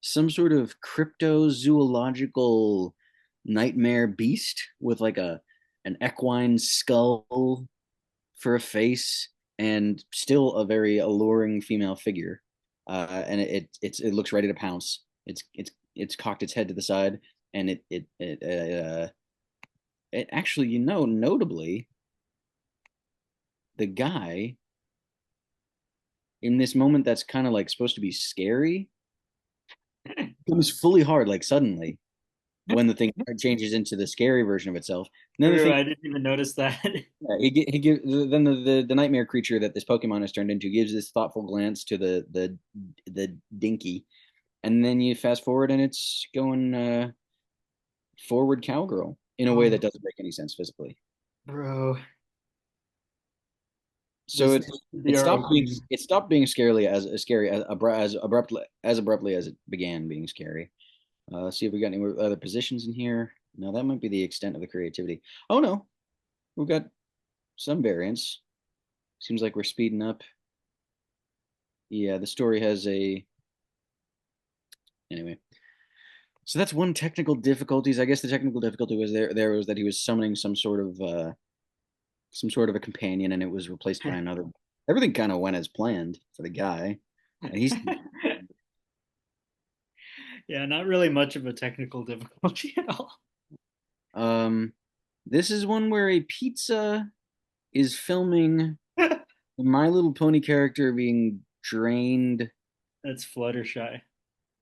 [SPEAKER 1] some sort of cryptozoological nightmare beast with like an equine skull for a face and still a very alluring female figure. And it looks ready to pounce. It's cocked its head to the side, and it actually, notably, the guy in this moment that's kind of like supposed to be scary comes fully hard, like suddenly when the thing changes into the scary version of itself. And then the thing,
[SPEAKER 2] I didn't even notice that.
[SPEAKER 1] he gives then the nightmare creature that this Pokemon has turned into gives this thoughtful glance to the dinky, and then you fast forward and it's going forward cowgirl in a way that doesn't make any sense physically.
[SPEAKER 2] Bro.
[SPEAKER 1] So
[SPEAKER 2] This
[SPEAKER 1] it stopped being scary as abruptly as it began being scary. Let's see if we got any other positions in here. No, that might be the extent of the creativity. Oh no, we've got some variants. Seems like we're speeding up. Yeah, the story has a anyway. So that's one technical difficulties. I guess the technical difficulty was there was that he was summoning some sort of a companion, and it was replaced by another. Everything kind of went as planned for the guy, and he's
[SPEAKER 2] Yeah, not really much of a technical difficulty at all.
[SPEAKER 1] This is one where a pizza is filming the My Little Pony character being drained.
[SPEAKER 2] That's Fluttershy.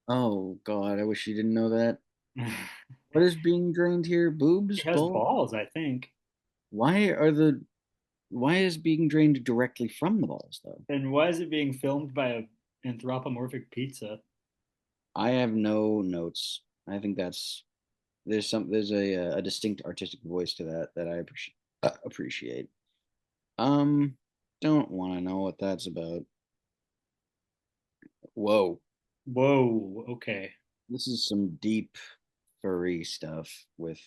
[SPEAKER 1] Oh God, I wish you didn't know that. What is being drained here? Boobs?
[SPEAKER 2] He has
[SPEAKER 1] Balls?
[SPEAKER 2] balls, I think.
[SPEAKER 1] Why are the why is being drained directly from the balls though?
[SPEAKER 2] And why is it being filmed by a anthropomorphic pizza?
[SPEAKER 1] I have no notes. I think there's a distinct artistic voice to that I appreciate. Don't want to know what that's about. Whoa,
[SPEAKER 2] Whoa, okay.
[SPEAKER 1] this is some deep furry stuff with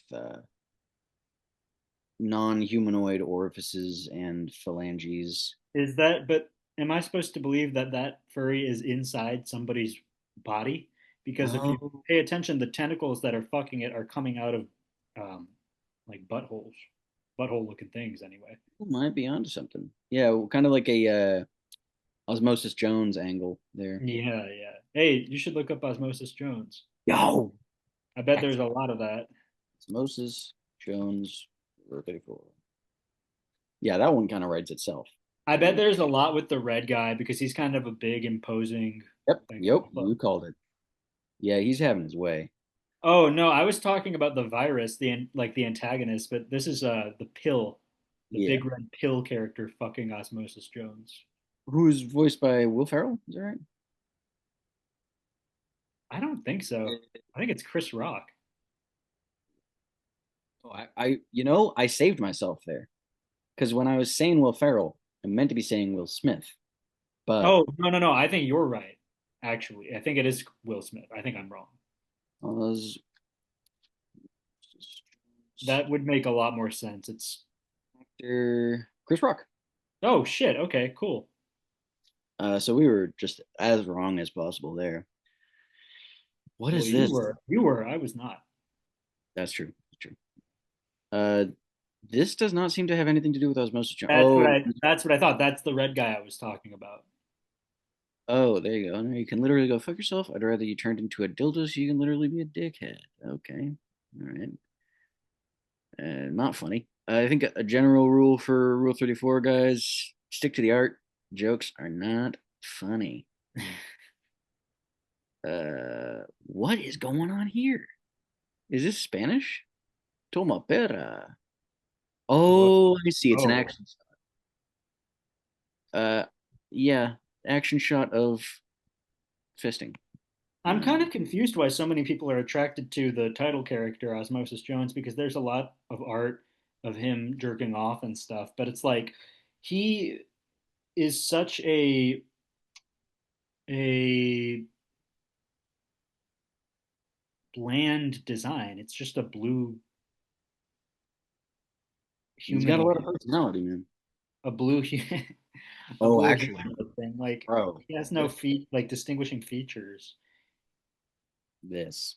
[SPEAKER 1] non-humanoid orifices and phalanges.
[SPEAKER 2] Is that, but am I supposed to believe that that furry is inside somebody's body? Because if you
[SPEAKER 1] Oh,
[SPEAKER 2] pay attention, the tentacles that are fucking it are coming out of um, like buttholes, butthole looking things anyway.
[SPEAKER 1] might be onto something. Yeah, kind of like a Osmosis Jones angle there.
[SPEAKER 2] Yeah, yeah. Hey, you should look up Osmosis Jones.
[SPEAKER 1] Yo,
[SPEAKER 2] I bet there's a lot of that.
[SPEAKER 1] Osmosis Jones 34. Yeah, that one kind of writes itself.
[SPEAKER 2] I bet there's a lot with the red guy because he's kind of a big, imposing.
[SPEAKER 1] Yep, you called it. Yeah, he's having his way.
[SPEAKER 2] Oh no, I was talking about the virus, the antagonist, but this is the pill, the
[SPEAKER 1] Yeah,
[SPEAKER 2] big red pill character fucking Osmosis Jones.
[SPEAKER 1] who's voiced by Will Ferrell? Is that right?
[SPEAKER 2] I don't think so. I think it's Chris Rock.
[SPEAKER 1] Oh, I saved myself there because when I was saying Will Ferrell, I meant to be saying Will Smith, but
[SPEAKER 2] Oh no, no, no. I think you're right. Actually, I think it is Will Smith. I think I'm wrong.
[SPEAKER 1] was
[SPEAKER 2] That would make a lot more sense. It's
[SPEAKER 1] actor Chris Rock.
[SPEAKER 2] oh shit. Okay, cool.
[SPEAKER 1] So we were just as wrong as possible there. What
[SPEAKER 2] Well,
[SPEAKER 1] is this?
[SPEAKER 2] you were. I was not.
[SPEAKER 1] That's true. That's true. Uh, this does not seem to have anything to do with osmosis.
[SPEAKER 2] That's what I thought. That's the red guy I was talking about.
[SPEAKER 1] Oh, there you go. No, you can literally go fuck yourself. I'd rather you turned into a dildo so you can literally be a dickhead. Okay. All right. Not funny. I think a general rule for Rule 34, guys, stick to the art. Jokes are not funny. What is going on here? Is this Spanish? Toma pera.
[SPEAKER 2] What?
[SPEAKER 1] Oh, I see. It's an
[SPEAKER 2] Oh,
[SPEAKER 1] action shot. Uh, yeah, action shot of fisting.
[SPEAKER 2] I'm kind of confused why so many people are attracted to the title character Osmosis Jones because there's a lot of art of him jerking off and stuff, but it's like he is such a bland design. It's just a blue
[SPEAKER 1] He's got a lot of
[SPEAKER 2] humanoid,
[SPEAKER 1] personality, man.
[SPEAKER 2] a blue a
[SPEAKER 1] Oh,
[SPEAKER 2] blue
[SPEAKER 1] actually,
[SPEAKER 2] humanoid thing. Like
[SPEAKER 1] bro,
[SPEAKER 2] he has no feet like distinguishing features.
[SPEAKER 1] this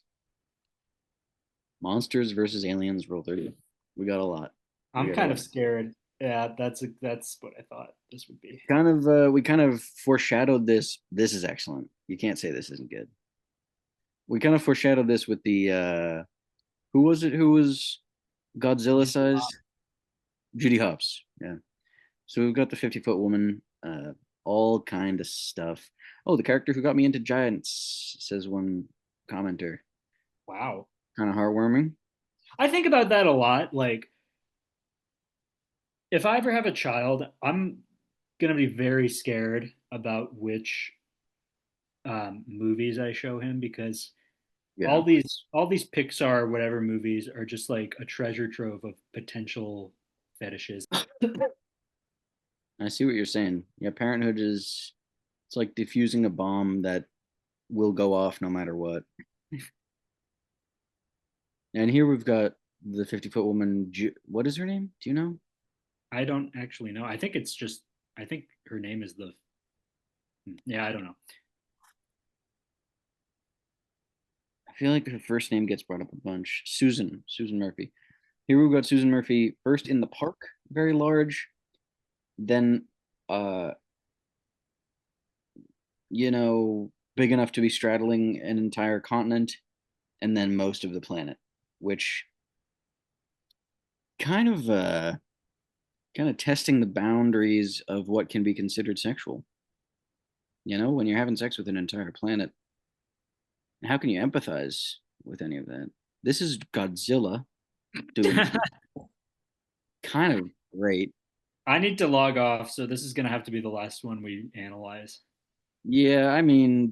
[SPEAKER 1] monsters versus aliens roll 30. We got a lot. We
[SPEAKER 2] I'm
[SPEAKER 1] got a
[SPEAKER 2] kind of
[SPEAKER 1] lot.
[SPEAKER 2] scared. Yeah, that's what I thought this would be.
[SPEAKER 1] Kind of we kind of foreshadowed this. This is excellent. You can't say this isn't good. We kind of foreshadowed this with the who was it who was Godzilla sized? Judy Hopps. Yeah. So we've got the 50-foot woman, all kind of stuff. Oh, the character who got me into giants, says one commenter.
[SPEAKER 2] Wow.
[SPEAKER 1] Kind of heartwarming.
[SPEAKER 2] I think about that a lot. Like, if I ever have a child, I'm gonna be very scared about which movies I show him because
[SPEAKER 1] Yeah.
[SPEAKER 2] all these Pixar whatever movies are just like a treasure trove of potential fetishes.
[SPEAKER 1] I see what you're saying. Yeah, parenthood is it's like diffusing a bomb that will go off no matter what. And here we've got the 50-foot woman. What is her name? Do you know?
[SPEAKER 2] I don't actually know. I think it's just I think her name is the yeah, I don't know.
[SPEAKER 1] I feel like her first name gets brought up a bunch. Susan Murphy. Here we've got Susan Murphy first in the park, very large. Then, uh, big enough to be straddling an entire continent, and then most of the planet, which kind of uh kind of testing the boundaries of what can be considered sexual. When you're having sex with an entire planet, how can you empathize with any of that? This is Godzilla doing kind of great.
[SPEAKER 2] I need to log off, so this is gonna have to be the last one we analyze.
[SPEAKER 1] Yeah, I mean,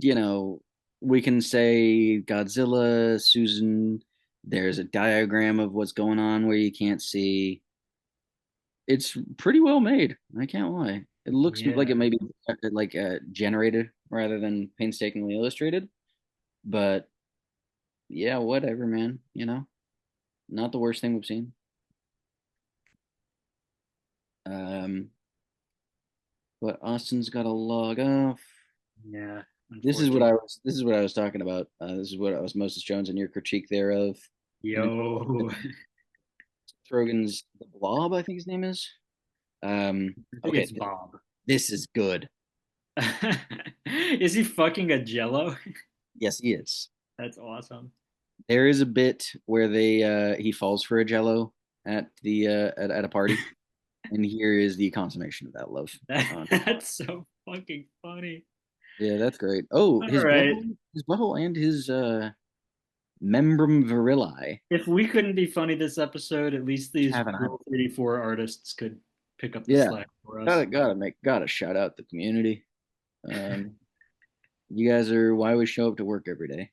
[SPEAKER 1] we can say Godzilla, Susan, there's a diagram of what's going on where you can't see. It's pretty well made. I can't lie. It looks like
[SPEAKER 2] Yeah.
[SPEAKER 1] it may be like generated rather than painstakingly illustrated, but yeah, whatever, man. Not the worst thing we've seen. Um, but Austin's got to log off.
[SPEAKER 2] Yeah.
[SPEAKER 1] This is what
[SPEAKER 2] Unfortunately.
[SPEAKER 1] I was. This is what I was talking about. This is what Osmosis Jones and your critique thereof. And
[SPEAKER 2] Yo.
[SPEAKER 1] Rogen's The Blob, I think his name is.
[SPEAKER 2] I think
[SPEAKER 1] Okay,
[SPEAKER 2] it's Bob.
[SPEAKER 1] this is good.
[SPEAKER 2] Is he fucking a Jello?
[SPEAKER 1] Yes, he is.
[SPEAKER 2] That's awesome.
[SPEAKER 1] There is a bit where he falls for a Jello at the at a party, and here is the consummation of that love.
[SPEAKER 2] That's so fucking funny.
[SPEAKER 1] Yeah, that's great. Oh,
[SPEAKER 2] All right.
[SPEAKER 1] his butthole, and his membrum virillae
[SPEAKER 2] If we couldn't be funny this episode, at least these
[SPEAKER 1] have an eye.
[SPEAKER 2] Rule 34 artists could pick up the
[SPEAKER 1] Yeah,
[SPEAKER 2] slack for us.
[SPEAKER 1] gotta shout out the community. Um, you guys are why we show up to work every day.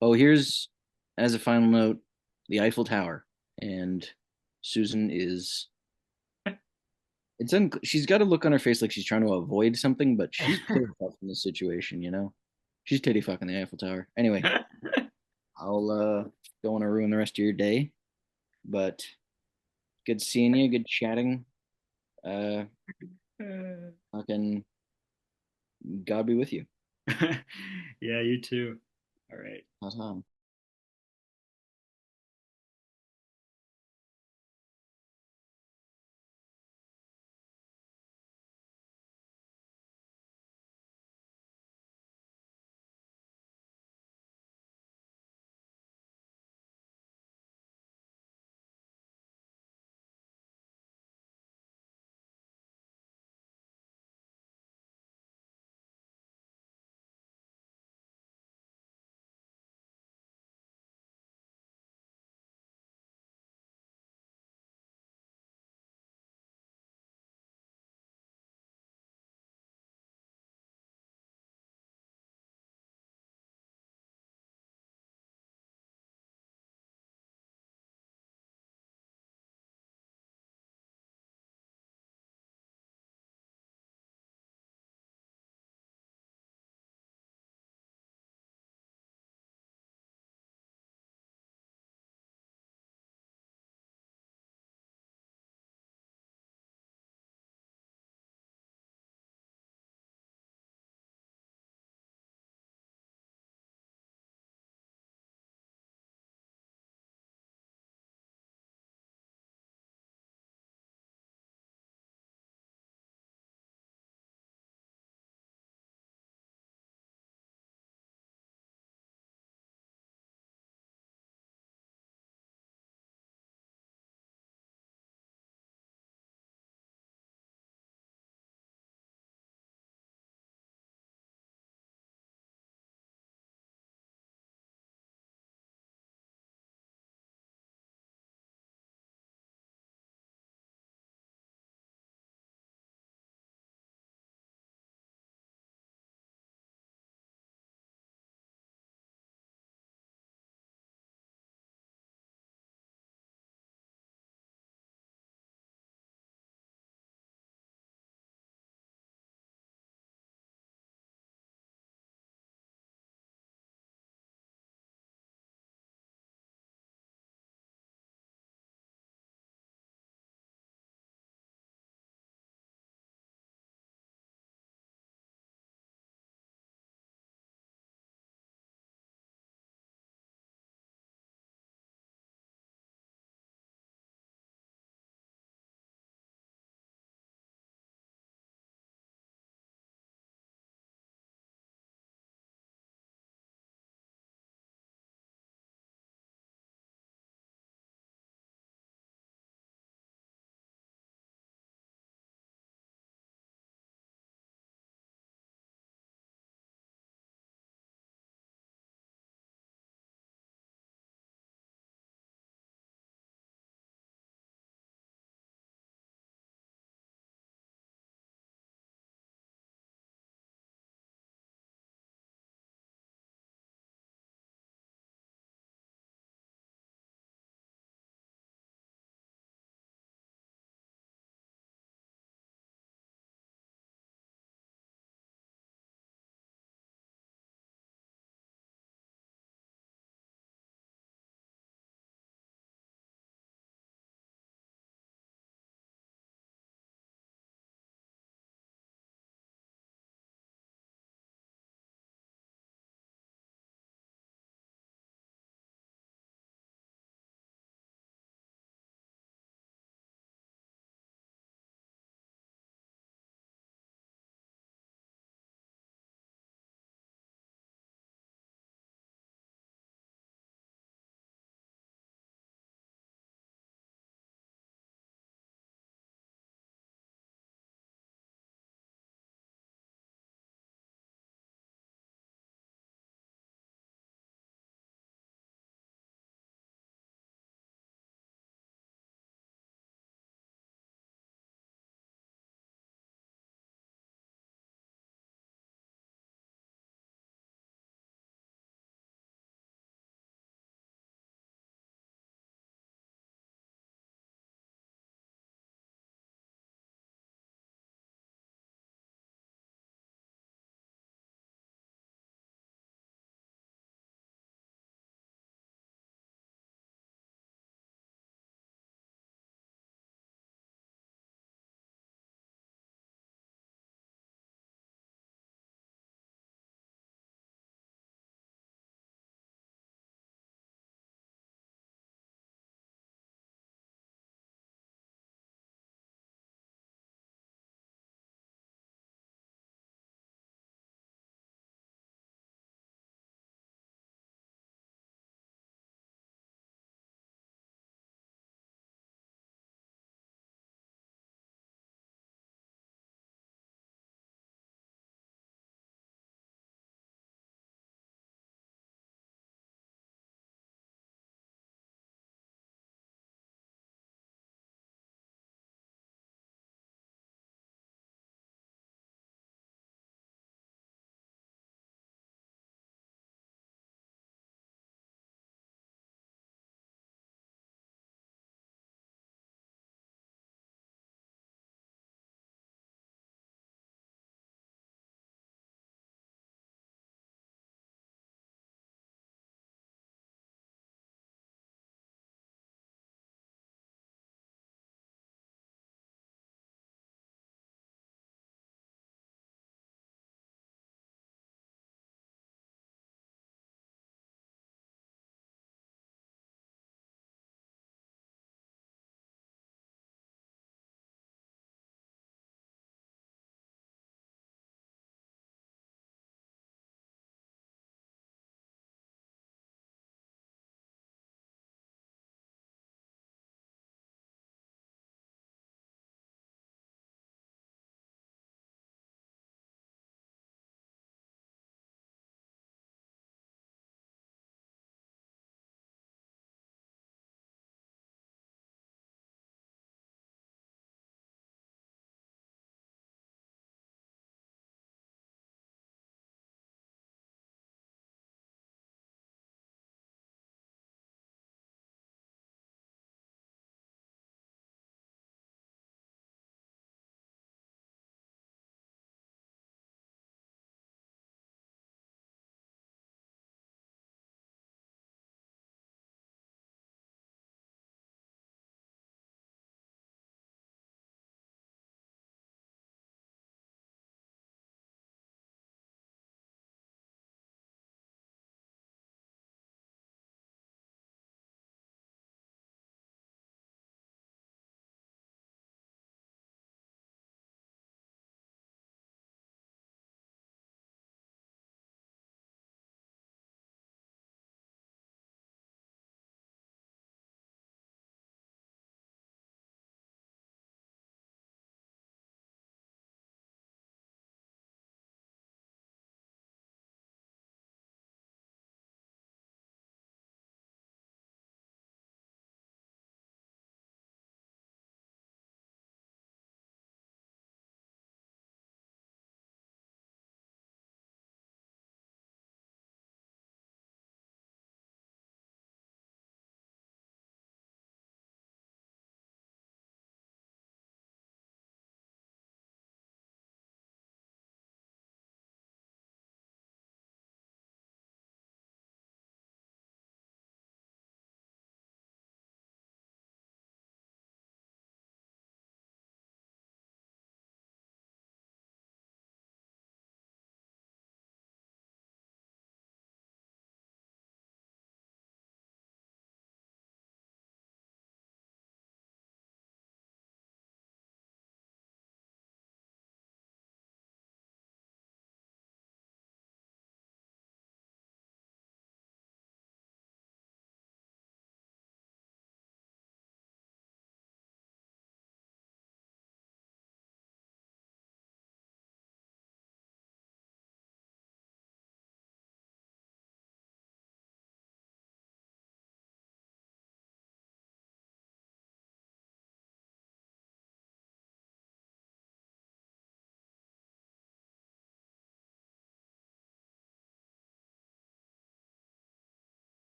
[SPEAKER 1] Oh, here's as a final note, the Eiffel Tower, and Susan is. She's got a look on her face like she's trying to avoid something, but she's pissed off in this situation. She's titty fucking the Eiffel Tower. Anyway, I'll don't want to ruin the rest of your day, but good seeing you, good chatting. Uh, fucking God be with you.
[SPEAKER 2] Yeah, you too. All right.
[SPEAKER 1] Ta-ta.